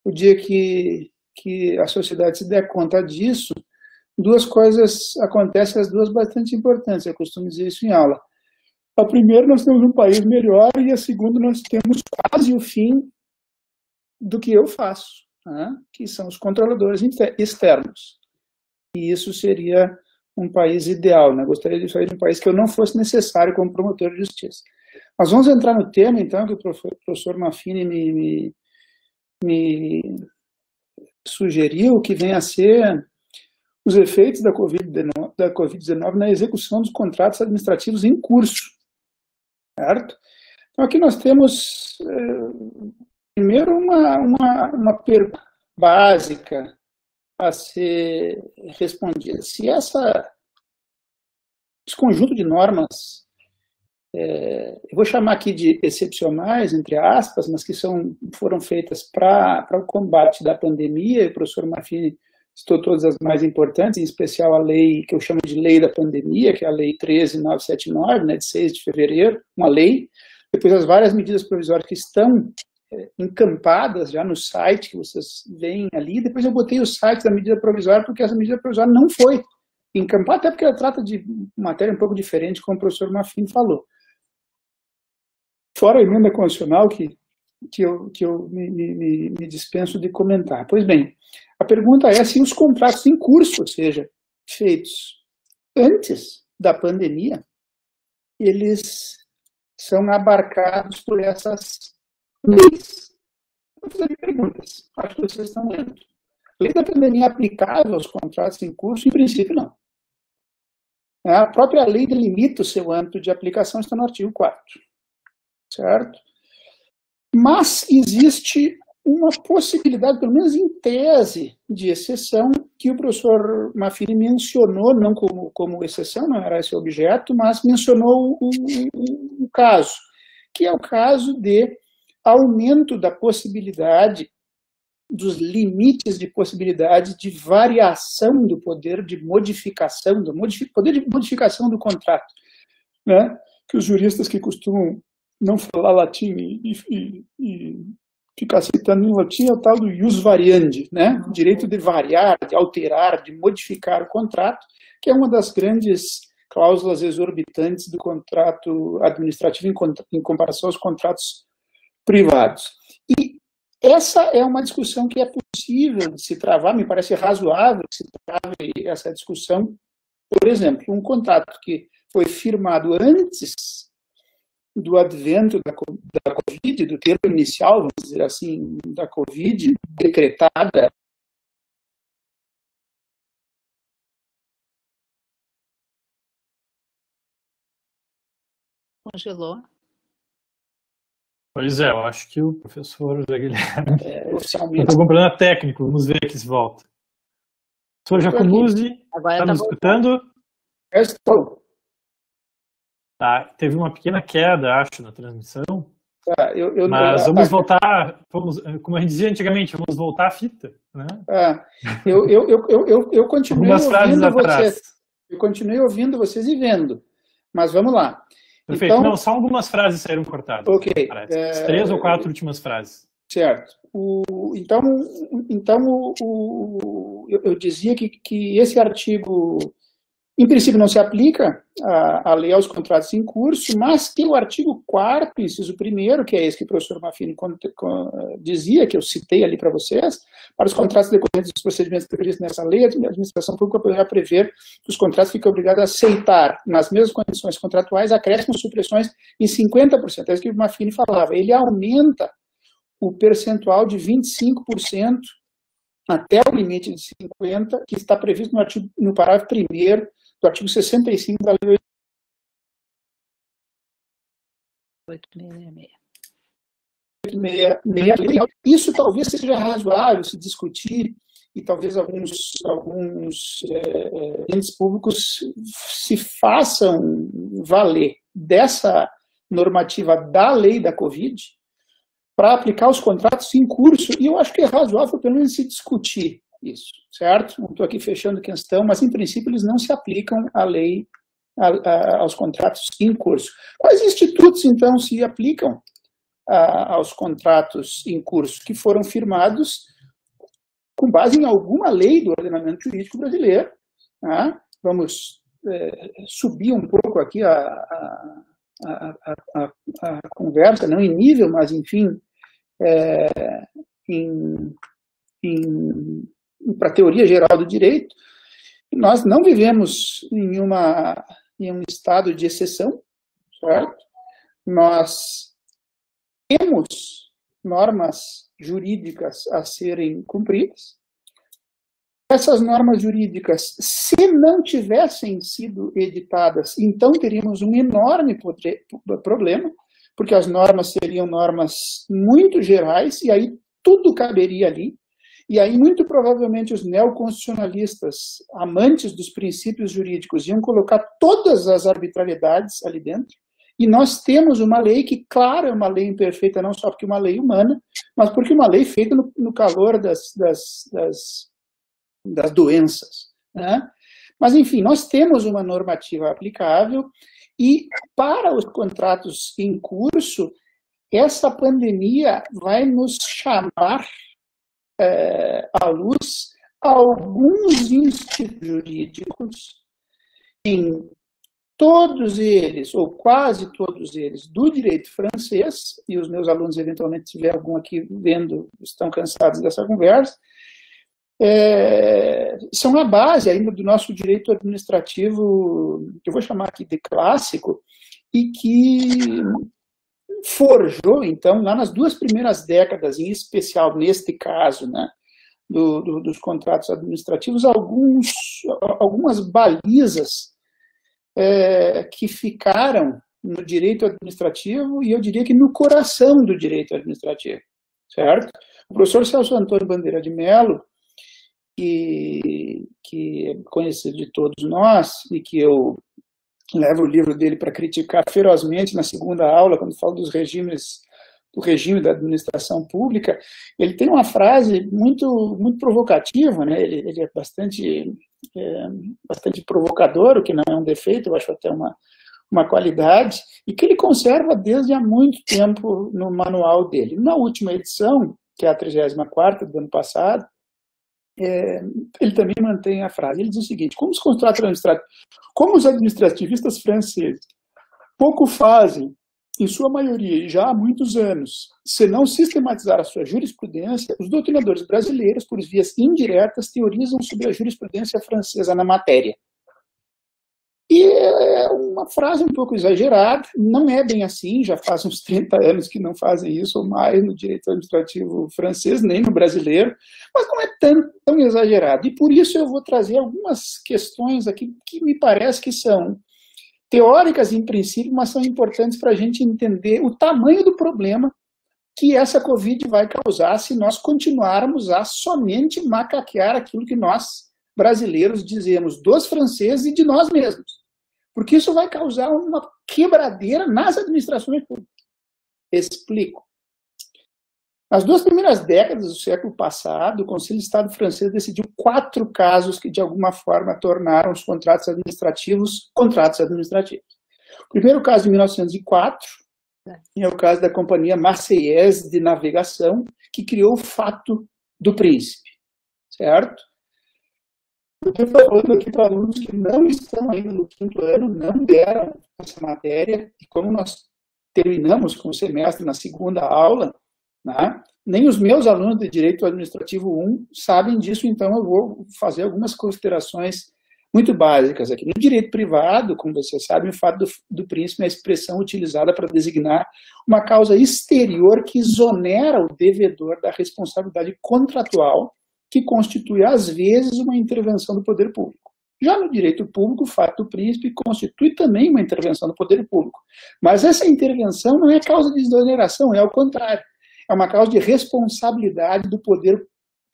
O dia que a sociedade se der conta disso, duas coisas acontecem, as duas bastante importantes, eu costumo dizer isso em aula. A primeira, nós temos um país melhor, e a segunda, nós temos quase o fim do que eu faço, né, que são os controladores externos. E isso seria um país ideal, né? Gostaria de sair de um país que eu não fosse necessário como promotor de justiça. Mas vamos entrar no tema, então, que o professor Mafini me sugeriu, que vem a ser os efeitos da Covid-19 na execução dos contratos administrativos em curso, certo? Então, aqui nós temos, primeiro, uma pergunta básica a ser respondida. Se esse conjunto de normas, eu vou chamar aqui de excepcionais, entre aspas, mas que foram feitas para o combate da pandemia, o professor Mafini citou todas as mais importantes, em especial a lei que eu chamo de lei da pandemia, que é a lei 13.979, né, de 6 de fevereiro, uma lei, depois as várias medidas provisórias que estão encampadas já no site, que vocês veem ali. Depois eu botei o site da medida provisória, porque essa medida provisória não foi encampada, até porque ela trata de matéria um pouco diferente, como o professor Mafini falou. Fora a emenda constitucional, que eu me dispenso de comentar. Pois bem, a pergunta é se os contratos em curso, ou seja, feitos antes da pandemia, eles são abarcados por essas leis. Vou fazer perguntas. Acho que vocês estão lendo. Lei da pandemia aplicável aos contratos em curso, em princípio, não. A própria lei delimita o seu âmbito de aplicação, está no artigo 4. Certo? Mas existe uma possibilidade, pelo menos em tese, de exceção, que o professor Mafini mencionou, não como exceção, não era esse o objeto, mas mencionou o caso, que é o caso de aumento da possibilidade, dos limites de possibilidade de variação do poder de modificação, poder de modificação do contrato, né? Que os juristas que costumam não falar latim e ficar citando em latim é o tal do ius variandi, né? O direito de variar, de alterar, de modificar o contrato, que é uma das grandes cláusulas exorbitantes do contrato administrativo em comparação aos contratos privados. E essa é uma discussão que é possível de se travar, me parece razoável que se trave essa discussão. Por exemplo, um contrato que foi firmado antes do advento da Covid, do termo inicial, vamos dizer assim, da Covid decretada. Congelou. Pois é, eu acho que o professor José Guilherme Oficialmente. está com um problema técnico, vamos ver aqui se volta. Professor Jacomuzzi, Agora está tá nos escutando? Eu estou. Tá, teve uma pequena queda, acho, na transmissão, Eu, mas vamos voltar, como a gente dizia antigamente, vamos voltar à fita, né? Eu continuei Algumas frases ouvindo atrás. vocês. Eu continuei ouvindo vocês e vendo. Mas vamos lá. Perfeito. Então, não, só algumas frases saíram cortadas. ok. As 3 ou 4 últimas frases. Certo. Eu dizia que esse artigo, em princípio, não se aplica à lei aos contratos em curso, mas que o artigo 4º, inciso 1º, que é esse que o professor Maffini dizia, que eu citei ali para vocês, para os contratos decorrentes dos procedimentos previstos nessa lei, a administração pública poderá prever que os contratos ficam obrigados a aceitar, nas mesmas condições contratuais, acréscimos, supressões em 50%. É isso que o Maffini falava. Ele aumenta o percentual de 25% até o limite de 50%, que está previsto no parágrafo 1º do artigo 65 da Lei 8.666. Isso talvez seja razoável se discutir, e talvez alguns entes públicos se façam valer dessa normativa da lei da Covid para aplicar os contratos em curso, e eu acho que é razoável pelo menos se discutir isso, certo? Não estou aqui fechando questão, mas em princípio eles não se aplicam à lei, aos contratos em curso. Quais institutos, então, se aplicam aos contratos em curso que foram firmados com base em alguma lei do ordenamento jurídico brasileiro? Tá? Vamos subir um pouco aqui a conversa, não em nível, mas, enfim, para a teoria geral do direito. Nós não vivemos em um estado de exceção, certo? Nós temos normas jurídicas a serem cumpridas. Essas normas jurídicas, se não tivessem sido editadas, então teríamos um enorme problema, porque as normas seriam normas muito gerais, e aí tudo caberia ali, e aí muito provavelmente os neoconstitucionalistas, amantes dos princípios jurídicos, iam colocar todas as arbitrariedades ali dentro, e nós temos uma lei que, claro, é uma lei imperfeita, não só porque é uma lei humana, mas porque é uma lei feita no calor das doenças, né? Mas, enfim, nós temos uma normativa aplicável e, para os contratos em curso, essa pandemia vai nos chamar à luz alguns institutos jurídicos, em todos eles, ou quase todos eles, do direito francês, e os meus alunos, eventualmente, se tiver algum aqui vendo, estão cansados dessa conversa, são a base ainda do nosso direito administrativo, que eu vou chamar aqui de clássico, e que forjou, então, lá nas 2 primeiras décadas, em especial neste caso, né, dos contratos administrativos, algumas balizas que ficaram no direito administrativo, e eu diria que no coração do direito administrativo, certo? O professor Celso Antônio Bandeira de Mello, que é conhecido de todos nós, e que eu levo o livro dele para criticar ferozmente na segunda aula, quando falo do regime da administração pública, ele tem uma frase muito provocativa, né? Ele é bastante provocador, o que não é um defeito, eu acho até uma qualidade, e que ele conserva desde há muito tempo no manual dele. Na última edição, que é a 34ª do ano passado, ele também mantém a frase. Ele diz o seguinte: como os administrativistas franceses pouco fazem, em sua maioria, e já há muitos anos, se não sistematizar a sua jurisprudência, os doutrinadores brasileiros, por vias indiretas, teorizam sobre a jurisprudência francesa na matéria. E é uma frase um pouco exagerada, não é bem assim, já faz uns 30 anos que não fazem isso ou mais no direito administrativo francês, nem no brasileiro, mas não é tão exagerado. E por isso eu vou trazer algumas questões aqui que me parece que são teóricas em princípio, mas são importantes para a gente entender o tamanho do problema que essa Covid vai causar se nós continuarmos a somente macaquear aquilo que nós, brasileiros, dizemos dos franceses e de nós mesmos. Porque isso vai causar uma quebradeira nas administrações públicas. Explico. Nas 2 primeiras décadas do século passado, o Conselho de Estado francês decidiu 4 casos que, de alguma forma, tornaram os contratos administrativos contratos administrativos. O primeiro caso, de 1904, é o caso da Companhia Marseillaise de Navegação, que criou o Fato do Príncipe, certo? Eu estou falando aqui para alunos que não estão ainda no 5º ano, não deram essa matéria, e como nós terminamos com o semestre na 2ª aula, né, nem os meus alunos de Direito Administrativo 1 sabem disso, então eu vou fazer algumas considerações muito básicas aqui. No direito privado, como você sabe, o fato do príncipe é a expressão utilizada para designar uma causa exterior que exonera o devedor da responsabilidade contratual, que constitui, às vezes, uma intervenção do poder público. Já no direito público, o fato do príncipe constitui também uma intervenção do poder público. Mas essa intervenção não é causa de exoneração, é ao contrário. É uma causa de responsabilidade do poder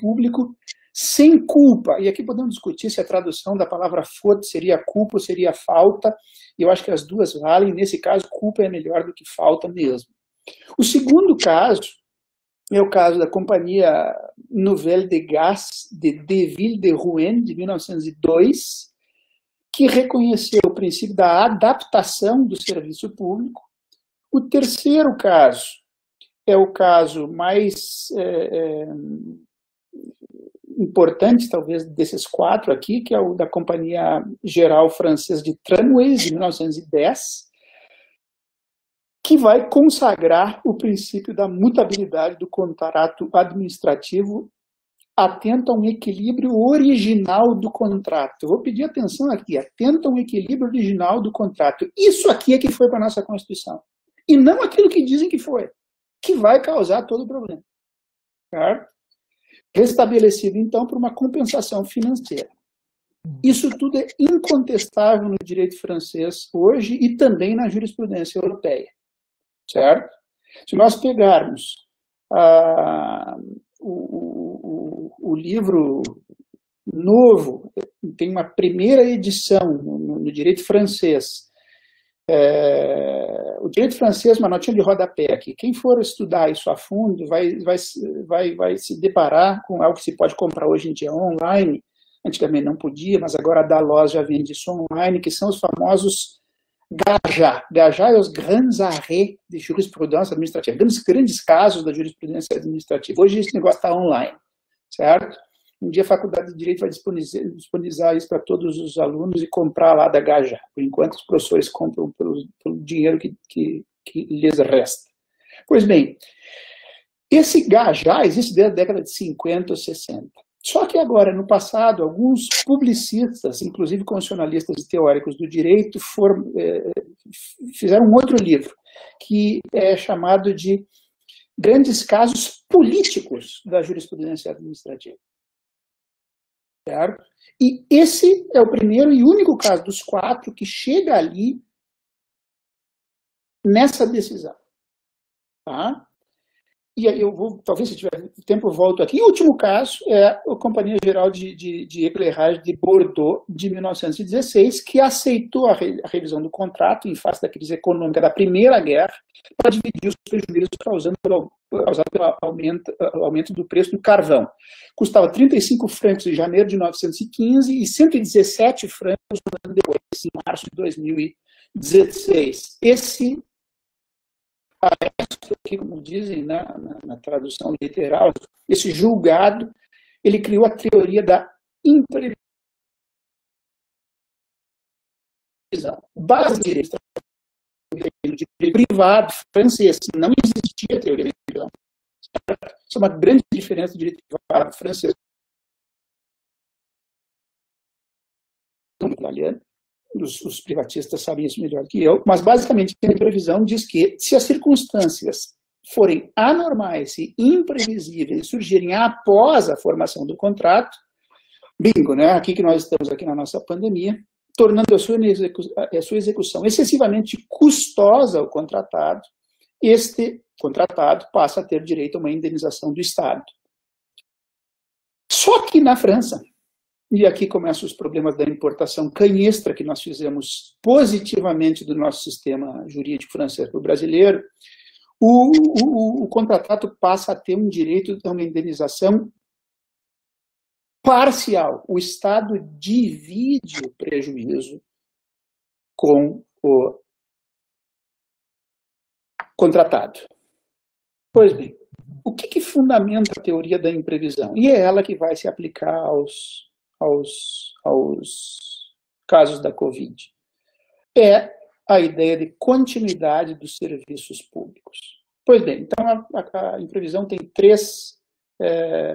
público sem culpa. E aqui podemos discutir se a tradução da palavra faute seria culpa ou seria falta. E eu acho que as duas valem. Nesse caso, culpa é melhor do que falta mesmo. O segundo caso é o caso da Companhia Nouvelle de Gaz de Deville de Rouen, de 1902, que reconheceu o princípio da adaptação do serviço público. O terceiro caso é o caso mais importante, talvez, desses 4 aqui, que é o da Companhia Geral Francesa de Tramways, de 1910, que vai consagrar o princípio da mutabilidade do contrato administrativo atento a um equilíbrio original do contrato. Eu vou pedir atenção aqui, atento a um equilíbrio original do contrato. Isso aqui é que foi para a nossa Constituição. E não aquilo que dizem que foi, que vai causar todo o problema. Certo? Restabelecido, então, por uma compensação financeira. Isso tudo é incontestável no direito francês hoje e também na jurisprudência europeia. Certo? Se nós pegarmos o livro novo, tem uma primeira edição no direito francês, o direito francês, uma notinha de rodapé aqui, quem for estudar isso a fundo vai se deparar com algo que se pode comprar hoje em dia online, antigamente não podia, mas agora a Dalloz já vende isso online, que são os famosos GAJA. GAJA é os grands arrêts de jurisprudência administrativa, grandes casos da jurisprudência administrativa. Hoje esse negócio está online, certo? Um dia a Faculdade de Direito vai disponibilizar isso para todos os alunos e comprar lá da GAJA. Por enquanto os professores compram pelo dinheiro que lhes resta. Pois bem, esse GAJA existe desde a década de 50 ou 60. Só que agora, no passado, alguns publicistas, inclusive constitucionalistas e teóricos do direito, fizeram um outro livro, que é chamado de Grandes Casos Políticos da Jurisprudência Administrativa. Certo? E esse é o primeiro e único caso dos 4 que chega ali nessa decisão. Tá? E aí eu vou, talvez se tiver tempo eu volto aqui. E o último caso é a Companhia Geral de Eclairage de Bordeaux, de 1916, que aceitou a revisão do contrato em face da crise econômica da Primeira Guerra para dividir os prejuízos causados pelo aumento do preço do carvão. Custava 35 francos em janeiro de 1915 e 117 francos depois, em março de 2016. Esse aqui, como dizem na tradução literal, esse julgado, ele criou a teoria da imprevisão. Base de direito privado francês, não existia teoria da imprevisão. Isso é uma grande diferença do direito privado francês. os privatistas sabem isso melhor que eu, mas basicamente a previsão diz que se as circunstâncias forem anormais e imprevisíveis, surgirem após a formação do contrato, bingo, né? Aqui que nós estamos aqui na nossa pandemia, tornando a sua execução excessivamente custosa ao contratado, este contratado passa a ter direito a uma indenização do Estado. Só que na França, e aqui começam os problemas da importação canhestra que nós fizemos positivamente do nosso sistema jurídico francês para o brasileiro, o contratado passa a ter um direito a uma indenização parcial. O Estado divide o prejuízo com o contratado. Pois bem, o que fundamenta a teoria da imprevisão? E é ela que vai se aplicar aos casos da Covid. É a ideia de continuidade dos serviços públicos. Pois bem, então a imprevisão tem 3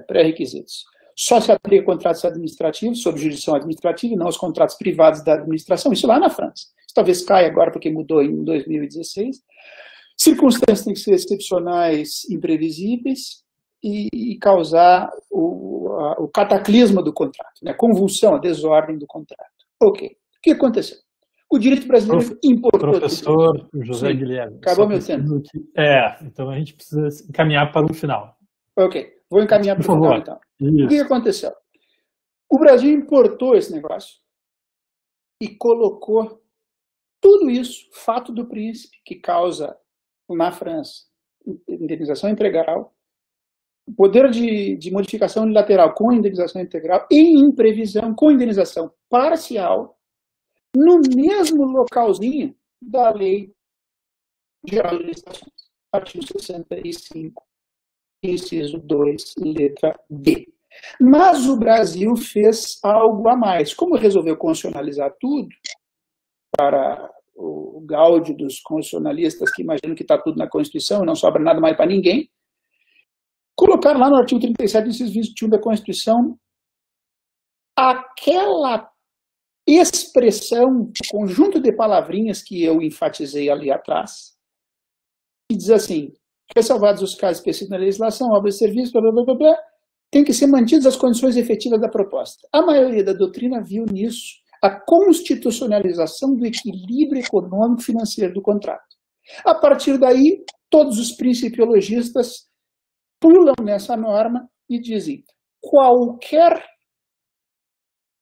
pré-requisitos. Só se aplica contratos administrativos, sob jurisdição administrativa, e não os contratos privados da administração, isso lá na França. Isso talvez caia agora porque mudou em 2016. Circunstâncias têm que ser excepcionais, imprevisíveis, e causar o cataclisma do contrato, né? A convulsão, a desordem do contrato. Ok. O que aconteceu? O direito brasileiro importou... Professor José Guilherme. Acabou meu tempo. Então a gente precisa encaminhar para o final. Ok. Vou encaminhar para o final, então. Isso. O que aconteceu? O Brasil importou esse negócio e colocou tudo isso, fato do príncipe, que causa, na França, indenização integral, poder de modificação unilateral com indenização integral e imprevisão com indenização parcial, no mesmo localzinho da Lei Geral de Licitações, artigo 65, inciso 2, letra D. Mas o Brasil fez algo a mais. Como resolveu constitucionalizar tudo, para o gáudio dos constitucionalistas que imaginam que está tudo na Constituição e não sobra nada mais para ninguém, colocaram lá no artigo 37, inciso 21 da Constituição, aquela expressão, conjunto de palavrinhas que eu enfatizei ali atrás, que diz assim: ressalvados os casos específicos na legislação, obras e serviços, blá, blá, blá, blá, tem que ser mantidas as condições efetivas da proposta. A maioria da doutrina viu nisso a constitucionalização do equilíbrio econômico financeiro do contrato. A partir daí, todos os principiologistas pulam nessa norma e dizem: qualquer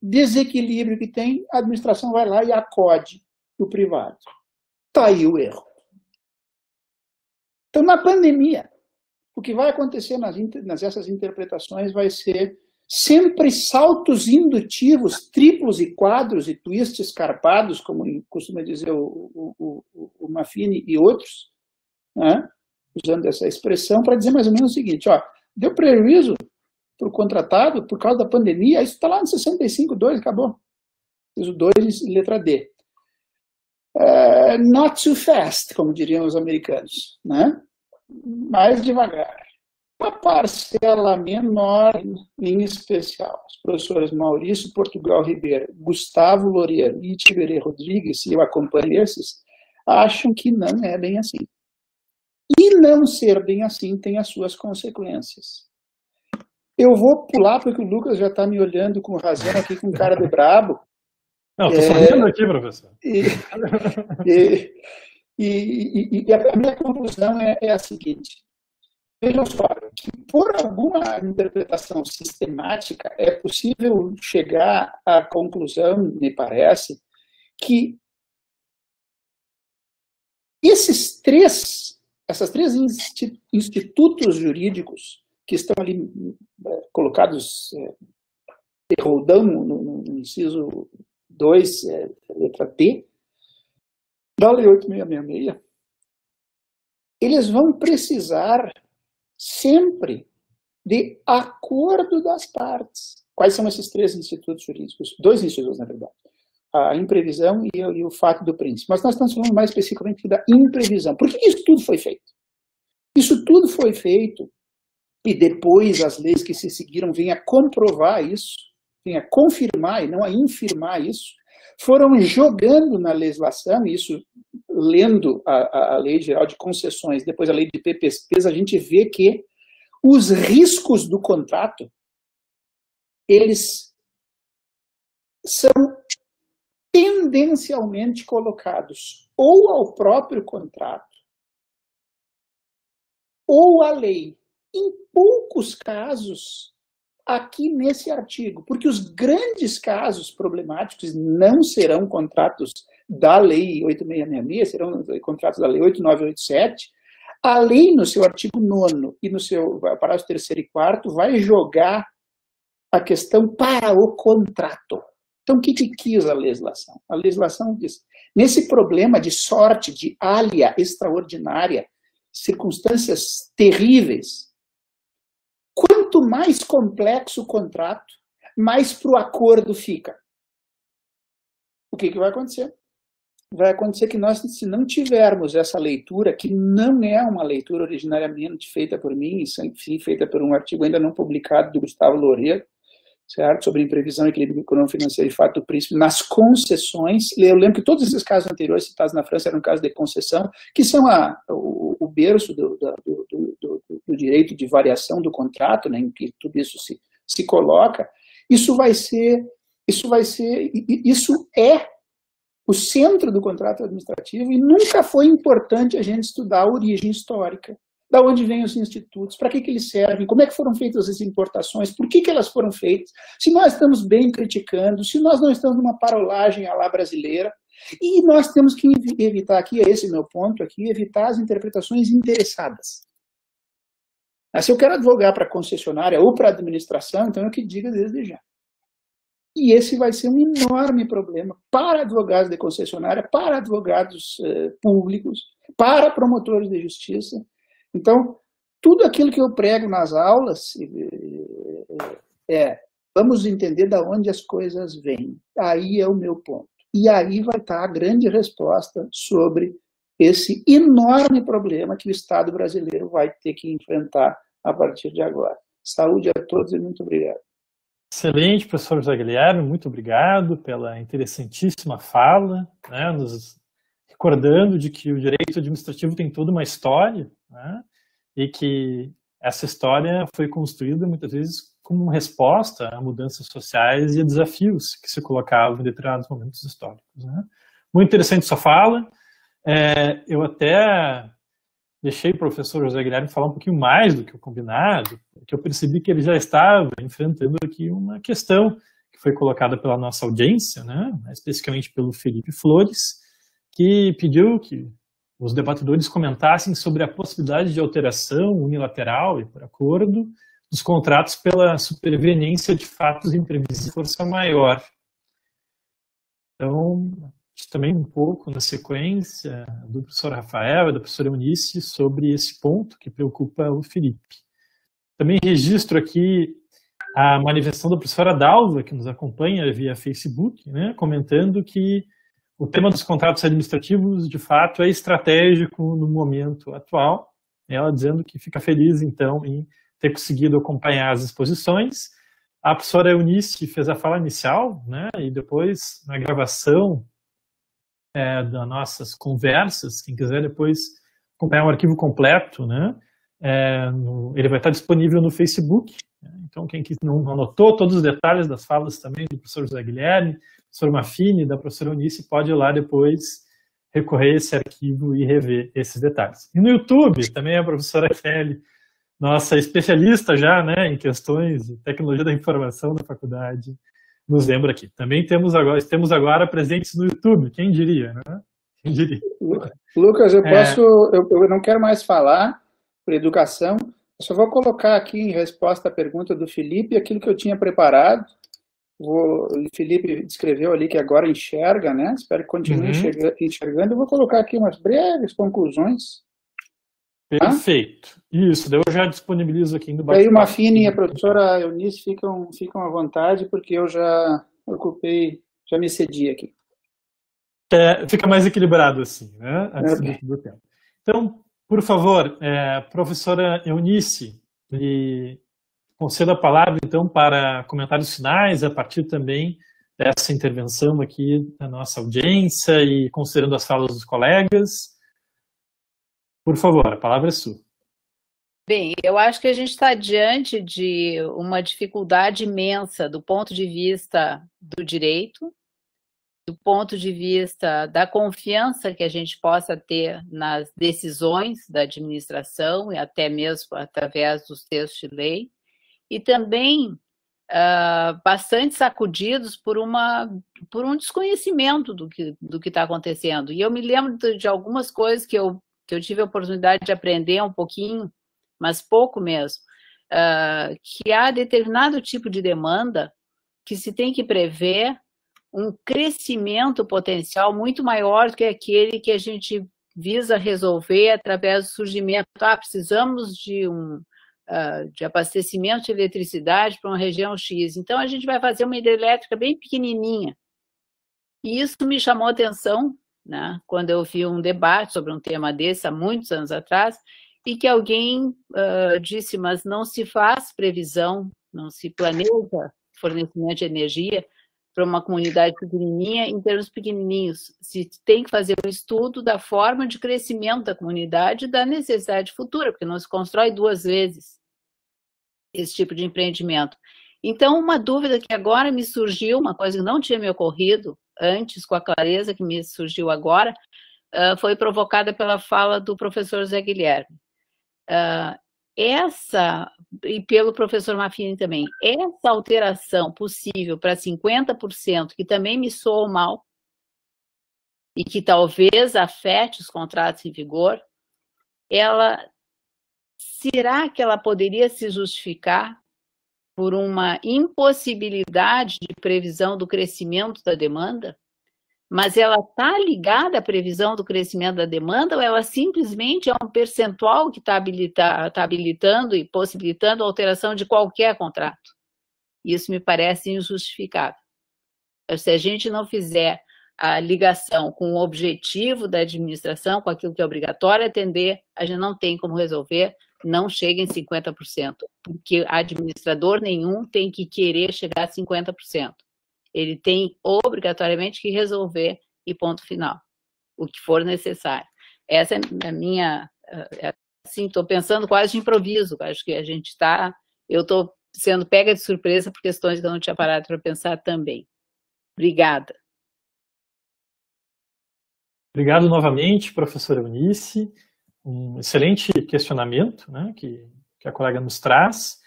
desequilíbrio que tem, a administração vai lá e acode o privado. Está aí o erro. Então, na pandemia, o que vai acontecer nessas interpretações vai ser sempre saltos indutivos, triplos e quadros e twists escarpados, como costuma dizer o Maffini e outros, né, usando essa expressão, para dizer mais ou menos o seguinte: ó, deu prejuízo para o contratado por causa da pandemia, isso está lá no 65.2, acabou. Inciso 2, letra D. Not too fast, como diriam os americanos, né? Mais devagar. Uma parcela menor, em especial, os professores Maurício Portugal Ribeiro, Gustavo Loureiro e Tiberê Rodrigues, e eu acompanho esses, acham que não é bem assim. E não ser bem assim tem as suas consequências. Eu vou pular porque o Lucas já está me olhando com razão aqui com cara de brabo. Não, estou sorrindo aqui, professor. E a minha conclusão é a seguinte: vejam só, que por alguma interpretação sistemática é possível chegar à conclusão, me parece, que esses três institutos jurídicos que estão ali colocados, rodando no inciso 2, letra D, da Lei 8.666, eles vão precisar sempre de acordo das partes. Quais são esses 3 institutos jurídicos? 2 institutos, na verdade. A imprevisão e o fato do príncipe. Mas nós estamos falando mais especificamente da imprevisão. Por que isso tudo foi feito? Isso tudo foi feito, e depois as leis que se seguiram vêm a comprovar isso, vêm a confirmar e não a infirmar isso, foram jogando na legislação, isso lendo a Lei Geral de Concessões, depois a Lei de PPPs, a gente vê que os riscos do contrato, eles são tendencialmente colocados ou ao próprio contrato, ou à lei. Em poucos casos, aqui nesse artigo, porque os grandes casos problemáticos não serão contratos da Lei 8666, serão contratos da Lei 8987. A lei, no seu artigo 9º e no seu parágrafo 3º e 4º, vai jogar a questão para o contrato. Então, o que quis a legislação? A legislação diz, nesse problema de sorte, de alha extraordinária, circunstâncias terríveis, quanto mais complexo o contrato, mais para o acordo fica. O que vai acontecer? Vai acontecer que nós, se não tivermos essa leitura, que não é uma leitura originariamente feita por mim, sim feita por um artigo ainda não publicado do Gustavo Loureiro, certo? Sobre imprevisão, equilíbrio econômico financeiro e fato do príncipe, nas concessões. Eu lembro que todos esses casos anteriores citados na França eram casos de concessão, que são o berço do direito de variação do contrato, né, em que tudo isso se coloca. Isso é o centro do contrato administrativo e nunca foi importante a gente estudar a origem histórica. Da onde vêm os institutos, para que eles servem, como é que foram feitas as importações, por que elas foram feitas, se nós estamos bem criticando, se nós não estamos numa parolagem à la brasileira, e nós temos que evitar aqui, esse é meu ponto aqui, evitar as interpretações interessadas. Se eu quero advogar para a concessionária ou para a administração, então é o que diga desde já. E esse vai ser um enorme problema para advogados de concessionária, para advogados públicos, para promotores de justiça. Então, tudo aquilo que eu prego nas aulas vamos entender de onde as coisas vêm. Aí é o meu ponto. E aí vai estar a grande resposta sobre esse enorme problema que o Estado brasileiro vai ter que enfrentar a partir de agora. Saúde a todos e muito obrigado. Excelente, professor José Guilherme, muito obrigado pela interessantíssima fala, né, nos recordando de que o direito administrativo tem toda uma história, né, e que essa história foi construída muitas vezes como resposta a mudanças sociais e a desafios que se colocavam em determinados momentos históricos. Né. Muito interessante sua fala. Eu até deixei o professor José Guilherme falar um pouquinho mais do que o combinado, porque eu percebi que ele já estava enfrentando aqui uma questão que foi colocada pela nossa audiência, né, especificamente pelo Felipe Flores, que pediu que os debatedores comentassem sobre a possibilidade de alteração unilateral e por acordo dos contratos pela superveniência de fatos imprevisíveis de força maior. Então, também um pouco na sequência do professor Rafael e da professora Eunice sobre esse ponto que preocupa o Felipe. Também registro aqui a manifestação da professora Dalva, que nos acompanha via Facebook, né, comentando que o tema dos contratos administrativos, de fato, é estratégico no momento atual. Ela dizendo que fica feliz, então, em ter conseguido acompanhar as exposições. A professora Eunice fez a fala inicial, né, e depois, na gravação das nossas conversas, quem quiser depois acompanhar o arquivo completo, né, ele vai estar disponível no Facebook. Né, então, quem não anotou todos os detalhes das falas também do professor José Guilherme, do professor Maffini, da professora Eunice, pode ir lá depois recorrer a esse arquivo e rever esses detalhes. E no YouTube, também a professora Kelly, nossa especialista já, né, em questões de tecnologia da informação da faculdade, nos lembra aqui. Também temos agora presentes no YouTube, quem diria, né? Quem diria? Lucas, eu não quero mais falar por educação, eu só vou colocar aqui em resposta à pergunta do Felipe aquilo que eu tinha preparado. O Felipe descreveu ali que agora enxerga, né? Espero que continue enxergando. Eu vou colocar aqui umas breves conclusões. Perfeito. Isso, daí eu já disponibilizo aqui no bate-papo. Aí o Maffini e a professora Eunice ficam à vontade, porque eu já ocupei, já me cedi aqui. Fica mais equilibrado assim, né? Do tempo. Então, por favor, professora Eunice, conceda a palavra, então, para comentários finais, a partir também dessa intervenção aqui da nossa audiência e considerando as falas dos colegas. Por favor, a palavra é sua. Bem, eu acho que a gente está diante de uma dificuldade imensa do ponto de vista do direito, do ponto de vista da confiança que a gente possa ter nas decisões da administração e até mesmo através dos textos de lei, e também bastante sacudidos por um desconhecimento do que está acontecendo. E eu me lembro de algumas coisas que eu tive a oportunidade de aprender um pouquinho, mas pouco mesmo, que há determinado tipo de demanda que se tem que prever um crescimento potencial muito maior do que aquele que a gente visa resolver através do surgimento. Precisamos de abastecimento de eletricidade para uma região X. Então, a gente vai fazer uma hidrelétrica bem pequenininha. E isso me chamou a atenção, né, quando eu vi um debate sobre um tema desse, há muitos anos atrás, e que alguém disse, mas não se faz previsão, não se planeja fornecimento de energia para uma comunidade pequenininha em termos pequenininhos. Se tem que fazer um estudo da forma de crescimento da comunidade e da necessidade futura, porque não se constrói duas vezes esse tipo de empreendimento. Então, uma dúvida que agora me surgiu, uma coisa que não tinha me ocorrido antes, com a clareza que me surgiu agora, foi provocada pela fala do professor Zé Guilherme. E pelo professor Maffini também, essa alteração possível para 50%, que também me soa mal, e que talvez afete os contratos em vigor, será que ela poderia se justificar por uma impossibilidade de previsão do crescimento da demanda? Mas ela está ligada à previsão do crescimento da demanda ou ela simplesmente é um percentual que está habilitando e possibilitando a alteração de qualquer contrato? Isso me parece injustificável. Se a gente não fizer a ligação com o objetivo da administração, com aquilo que é obrigatório atender, a gente não tem como resolver, não chega em 50%, porque administrador nenhum tem que querer chegar a 50%. Ele tem obrigatoriamente que resolver e ponto final, o que for necessário. Essa é a minha, assim, estou pensando quase de improviso, acho que eu estou sendo pega de surpresa por questões que eu não tinha parado para pensar também. Obrigada. Obrigado novamente, professora Eunice. Um excelente questionamento, né, que a colega nos traz.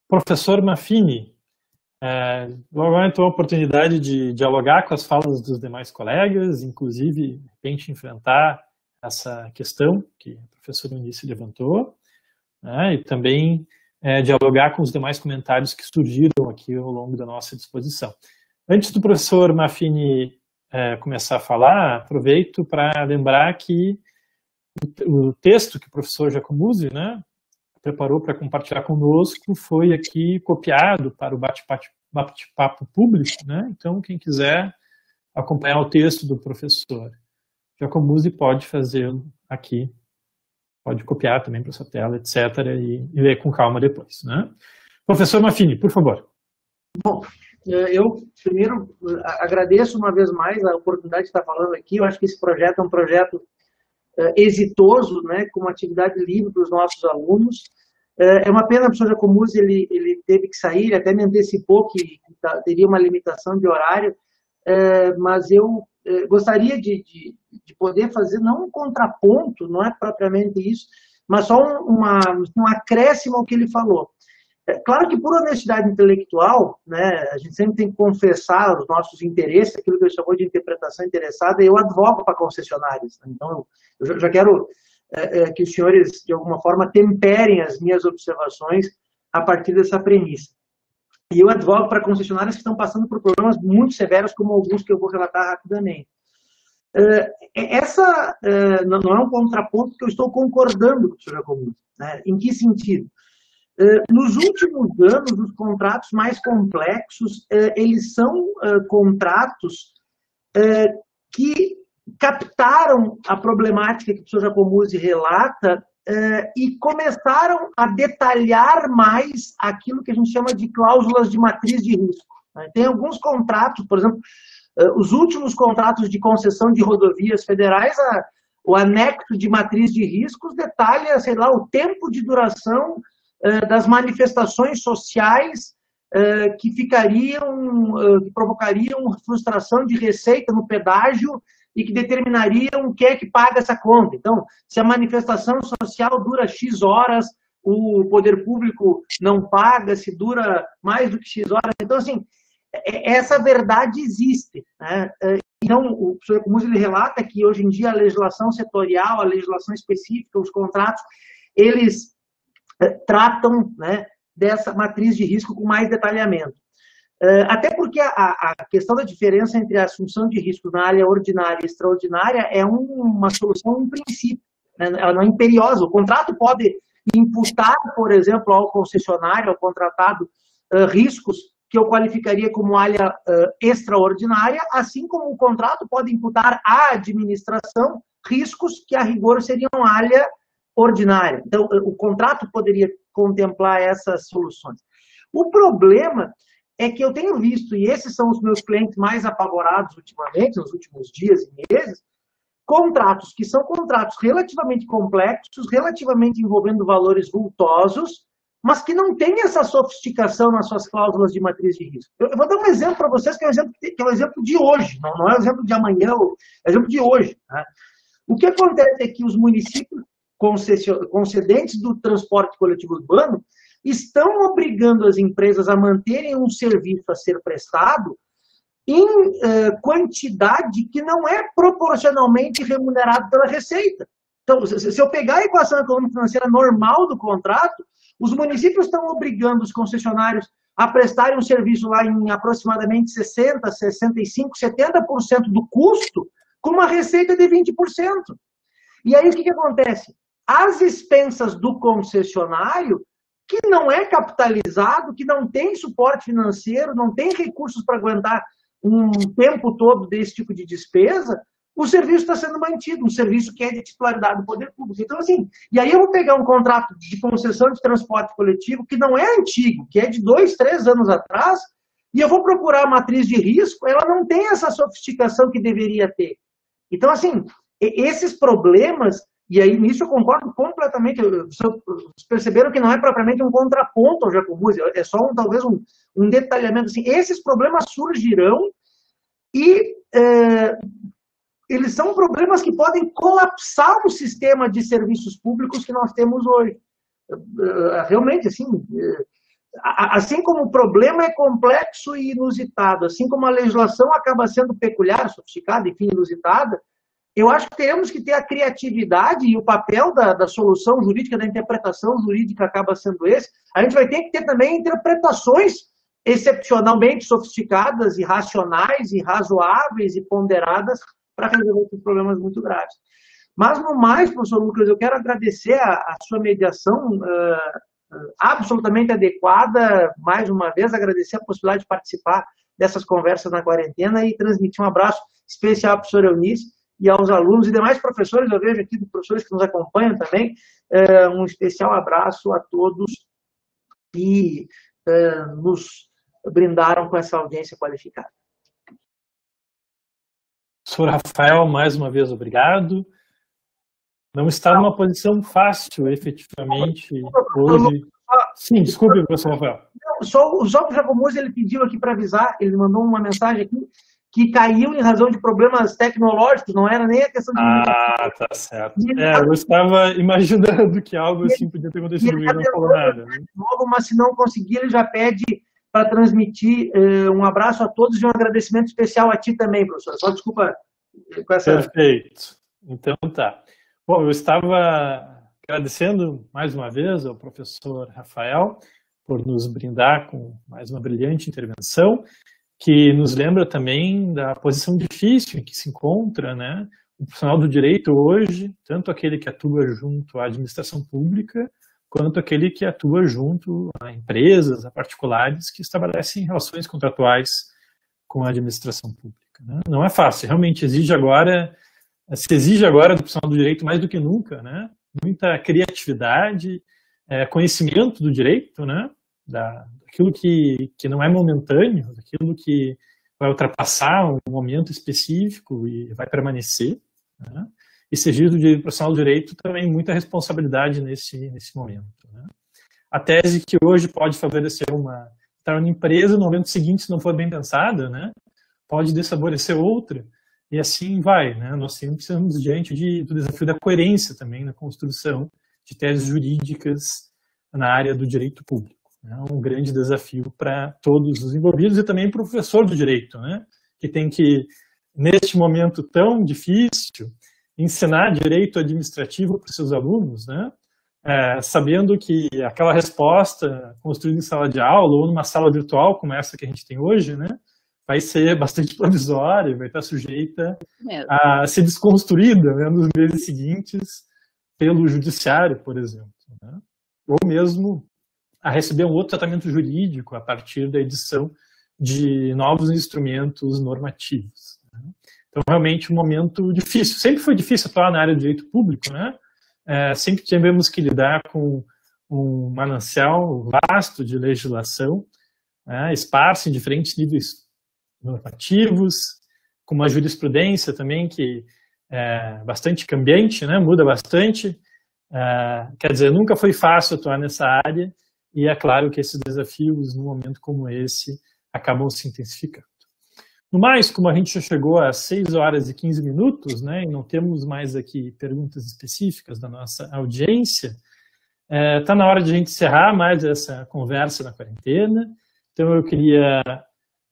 Professor Maffini, agora então a oportunidade de dialogar com as falas dos demais colegas, inclusive, de repente, enfrentar essa questão que a professora Eunice levantou, né, e também dialogar com os demais comentários que surgiram aqui ao longo da nossa disposição. Antes do professor Maffini começar a falar, aproveito para lembrar que o texto que o professor Giacomuzzi, né, preparou para compartilhar conosco foi aqui copiado para o bate-papo público, né? Então, quem quiser acompanhar o texto do professor Giacomuzzi pode fazê-lo aqui, pode copiar também para sua tela, etc., e ler com calma depois, né? Professor Maffini, por favor. Bom, eu primeiro agradeço uma vez mais a oportunidade de estar falando aqui. Eu acho que esse projeto é um projeto exitoso, né, com uma atividade livre para os nossos alunos. É uma pena, o professor Giacomuzzi, ele teve que sair, ele até me antecipou que teria uma limitação de horário, mas eu gostaria de poder fazer, não um contraponto, não é propriamente isso, mas só um acréscimo ao que ele falou. Claro que por honestidade intelectual, né, a gente sempre tem que confessar os nossos interesses, aquilo que ele chamou de interpretação interessada, e eu advogo para concessionários. Então, eu já quero que os senhores, de alguma forma, temperem as minhas observações a partir dessa premissa. E eu advogo para concessionários que estão passando por problemas muito severos, como alguns que eu vou relatar rapidamente. Essa não é um contraponto que eu estou concordando com o senhor Giacomuzzi, né? Em que sentido? Nos últimos anos, os contratos mais complexos, eles são contratos que captaram a problemática que o professor Giacomuzzi relata e começaram a detalhar mais aquilo que a gente chama de cláusulas de matriz de risco. Né? Tem alguns contratos, por exemplo, os últimos contratos de concessão de rodovias federais, o anexo de matriz de riscos detalha, sei lá, o tempo de duração das manifestações sociais que provocariam frustração de receita no pedágio e que determinariam quem é que paga essa conta. Então, se a manifestação social dura X horas, o poder público não paga, se dura mais do que X horas. Então, assim, essa verdade existe, né? Então, o professor Camus, ele relata que hoje em dia a legislação setorial, a legislação específica, os contratos, eles tratam, né, dessa matriz de risco com mais detalhamento. Até porque a questão da diferença entre a assunção de risco na área ordinária e extraordinária é uma solução em princípio, né? Ela não é imperiosa. O contrato pode imputar, por exemplo, ao concessionário, ao contratado, riscos que eu qualificaria como área extraordinária, assim como o contrato pode imputar à administração riscos que, a rigor, seriam área ordinária. Então, o contrato poderia contemplar essas soluções. O problema é que eu tenho visto, e esses são os meus clientes mais apavorados ultimamente, nos últimos dias e meses, contratos que são contratos relativamente complexos, relativamente envolvendo valores vultosos, mas que não têm essa sofisticação nas suas cláusulas de matriz de risco. Eu vou dar um exemplo para vocês, que é um exemplo de hoje, não é um exemplo de amanhã, é um exemplo de hoje. Né? O que acontece é que os municípios concedentes do transporte coletivo urbano estão obrigando as empresas a manterem um serviço a ser prestado em quantidade que não é proporcionalmente remunerado pela receita. Então, se eu pegar a equação econômico-financeira normal do contrato, os municípios estão obrigando os concessionários a prestarem um serviço lá em aproximadamente 60%, 65%, 70% do custo, com uma receita de 20%. E aí o que acontece? As expensas do concessionário, que não é capitalizado, que não tem suporte financeiro, não tem recursos para aguentar um tempo todo desse tipo de despesa, o serviço está sendo mantido, um serviço que é de titularidade do poder público. Então, assim, e aí eu vou pegar um contrato de concessão de transporte coletivo que não é antigo, que é de 2, 3 anos atrás, e eu vou procurar a matriz de risco, ela não tem essa sofisticação que deveria ter. Então, assim, esses problemas, e aí nisso eu concordo completamente, vocês perceberam que não é propriamente um contraponto ao Jacomuzzi, é só talvez um detalhamento, assim, esses problemas surgirão e eles são problemas que podem colapsar o sistema de serviços públicos que nós temos hoje. Realmente, assim como o problema é complexo e inusitado, assim como a legislação acaba sendo peculiar, sofisticada, enfim, inusitada, eu acho que teremos que ter a criatividade e o papel da solução jurídica, da interpretação jurídica acaba sendo esse. A gente vai ter que ter também interpretações excepcionalmente sofisticadas e racionais e razoáveis e ponderadas para resolver esses problemas muito graves. Mas, no mais, professor Lucas, eu quero agradecer a sua mediação absolutamente adequada, mais uma vez, agradecer a possibilidade de participar dessas conversas na quarentena e transmitir um abraço especial ao professor Eunice e aos alunos e demais professores, eu vejo aqui, professores que nos acompanham também, um especial abraço a todos que nos brindaram com essa audiência qualificada. Professor Rafael, mais uma vez, obrigado. Não está numa posição fácil, efetivamente, hoje. Sim, desculpe, professor Rafael. Só o Jacomuzzi, ele pediu aqui para avisar, ele mandou uma mensagem aqui, que caiu em razão de problemas tecnológicos, não era nem a questão de... Ah, tá certo. Eu estava imaginando que algo assim podia ter acontecido e não falou nada. Mas se não conseguir, ele já pede para transmitir um abraço a todos e um agradecimento especial a ti também, professor. Só desculpa com essa... Perfeito. Então tá. Bom, eu estava agradecendo mais uma vez ao professor Rafael por nos brindar com mais uma brilhante intervenção, que nos lembra também da posição difícil em que se encontra, né, o profissional do direito hoje, tanto aquele que atua junto à administração pública, quanto aquele que atua junto a empresas, a particulares que estabelecem relações contratuais com a administração pública. Né? Não é fácil, realmente se exige agora do profissional do direito mais do que nunca, né, muita criatividade, conhecimento do direito, né, daquilo que não é momentâneo, daquilo que vai ultrapassar um momento específico e vai permanecer, né? E ser profissional do direito também muita responsabilidade nesse momento, né? A tese que hoje pode favorecer estar uma empresa no momento seguinte, se não for bem pensada, né, pode desfavorecer outra, e assim vai, né? Nós sempre estamos diante do desafio da coerência também na construção de teses jurídicas na área do direito público. É um grande desafio para todos os envolvidos e também para o professor do direito, né, que tem que, neste momento tão difícil, ensinar direito administrativo para os seus alunos, né, sabendo que aquela resposta construída em sala de aula ou numa sala virtual como essa que a gente tem hoje, né, vai ser bastante provisória, vai estar sujeita a ser desconstruída, né, nos meses seguintes pelo judiciário, por exemplo, né, ou mesmo a receber um outro tratamento jurídico a partir da edição de novos instrumentos normativos, né. Então, realmente, um momento difícil. Sempre foi difícil atuar na área do direito público, né? Sempre tivemos que lidar com um manancial vasto de legislação, né, esparso em diferentes níveis normativos, com uma jurisprudência também que é bastante cambiante, né? Muda bastante. Quer dizer, nunca foi fácil atuar nessa área, e é claro que esses desafios, num momento como esse, acabam se intensificando. No mais, como a gente já chegou às 6 horas e 15 minutos, né, e não temos mais aqui perguntas específicas da nossa audiência, está na hora de a gente encerrar mais essa conversa na quarentena. Então, eu queria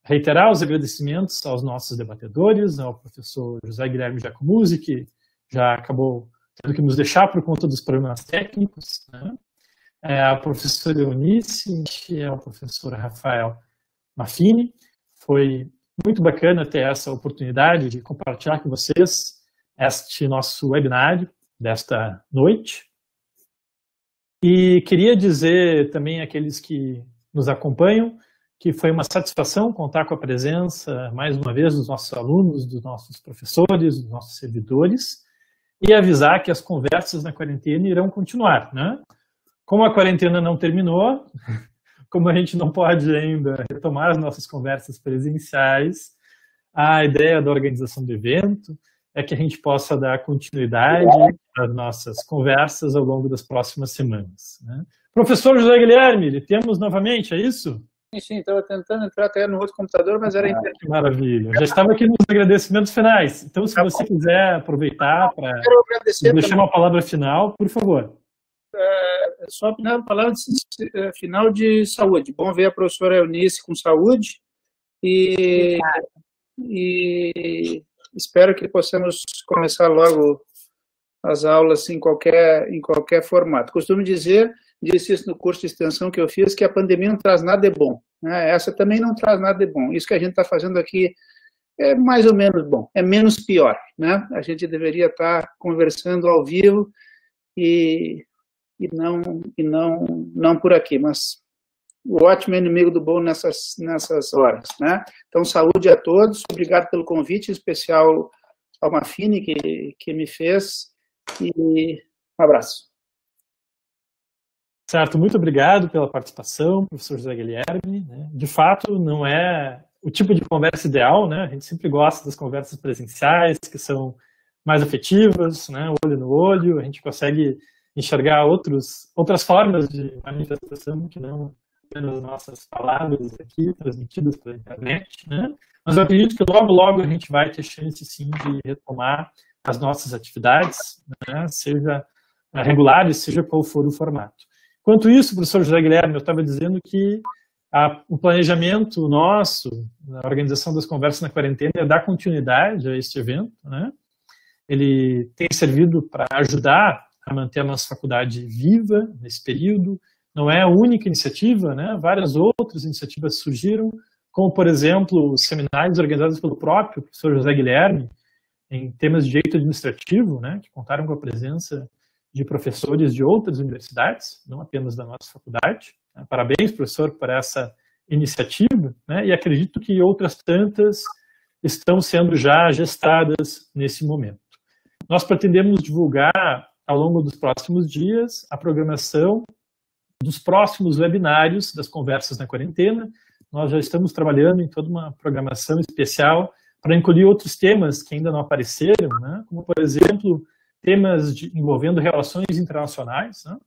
reiterar os agradecimentos aos nossos debatedores, ao professor José Guilherme Giacomuzzi, que já acabou tendo que nos deixar por conta dos problemas técnicos, né, ao professor Eunice e ao professor Rafael Maffini. Foi muito bacana ter essa oportunidade de compartilhar com vocês este nosso webinário desta noite. E queria dizer também àqueles que nos acompanham que foi uma satisfação contar com a presença, mais uma vez, dos nossos alunos, dos nossos professores, dos nossos servidores, e avisar que as conversas na quarentena irão continuar, né? Como a quarentena não terminou, como a gente não pode ainda retomar as nossas conversas presenciais, a ideia da organização do evento é que a gente possa dar continuidade às nossas conversas ao longo das próximas semanas, né? Professor José Guilherme, temos novamente, é isso? Sim, estava tentando entrar até no outro computador, mas era internet. Que maravilha. Já estava aqui nos agradecimentos finais. Então, se você quiser aproveitar para deixar uma palavra final, por favor. Só a palavra final de saúde. Bom ver a professora Eunice com saúde e espero que possamos começar logo as aulas em qualquer formato. Costumo dizer, disse isso no curso de extensão que eu fiz, que a pandemia não traz nada de bom, né? Essa também não traz nada de bom. Isso que a gente está fazendo aqui é mais ou menos bom, é menos pior, né? A gente deveria estar conversando ao vivo e não por aqui, mas o ótimo é inimigo do bom nessas horas, né? Então, saúde a todos, obrigado pelo convite, em especial ao Maffini, que me fez, e um abraço. Certo, muito obrigado pela participação, professor José Guilherme, né? De fato, não é o tipo de conversa ideal, né? A gente sempre gosta das conversas presenciais, que são mais afetivas, né? Olho no olho, a gente consegue enxergar outras formas de manifestação que não apenas nossas palavras aqui, transmitidas pela internet, né? Mas eu acredito que logo a gente vai ter chance, sim, de retomar as nossas atividades, né? Seja regulares, seja qual for o formato. Enquanto isso, professor José Guilherme, eu estava dizendo que o planejamento nosso, na organização das conversas na quarentena, é dar continuidade a este evento, né? Ele tem servido para ajudar a manter a nossa faculdade viva nesse período. Não é a única iniciativa, né? Várias outras iniciativas surgiram, como, por exemplo, os seminários organizados pelo próprio professor José Guilherme em temas de direito administrativo, né? Que contaram com a presença de professores de outras universidades, não apenas da nossa faculdade. Parabéns, professor, por essa iniciativa, né? E acredito que outras tantas estão sendo já gestadas nesse momento. Nós pretendemos divulgar, ao longo dos próximos dias, a programação dos próximos webinários das Conversas na Quarentena. Nós já estamos trabalhando em toda uma programação especial para incluir outros temas que ainda não apareceram, né? Como, por exemplo, temas envolvendo relações internacionais, né?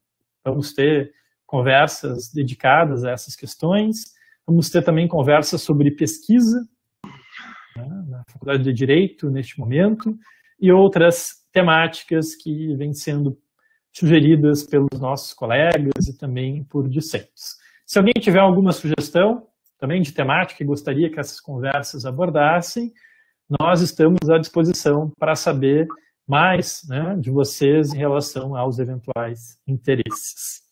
Vamos ter conversas dedicadas a essas questões. Vamos ter também conversas sobre pesquisa, né, na Faculdade de Direito, neste momento, e outras temáticas que vêm sendo sugeridas pelos nossos colegas e também por discentes. Se alguém tiver alguma sugestão também de temática e gostaria que essas conversas abordassem, nós estamos à disposição para saber mais, né, de vocês em relação aos eventuais interesses.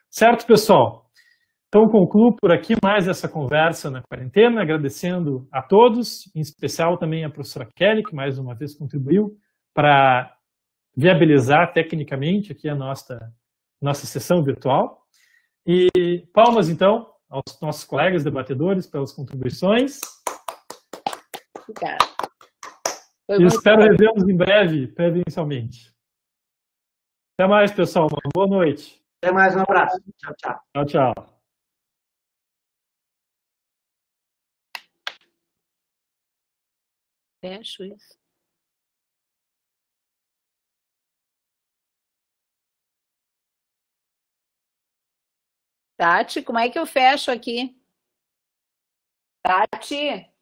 Certo, pessoal? Então, concluo por aqui mais essa conversa na quarentena, agradecendo a todos, em especial também a professora Kelly, que mais uma vez contribuiu para viabilizar tecnicamente aqui a nossa sessão virtual. E palmas, então, aos nossos colegas debatedores pelas contribuições. Obrigada. E espero revê-los em breve, presencialmente. Até mais, pessoal. Uma boa noite. Até mais, um abraço. Tchau, tchau. Tchau, tchau. Fecho isso. Tati, como é que eu fecho aqui? Tati?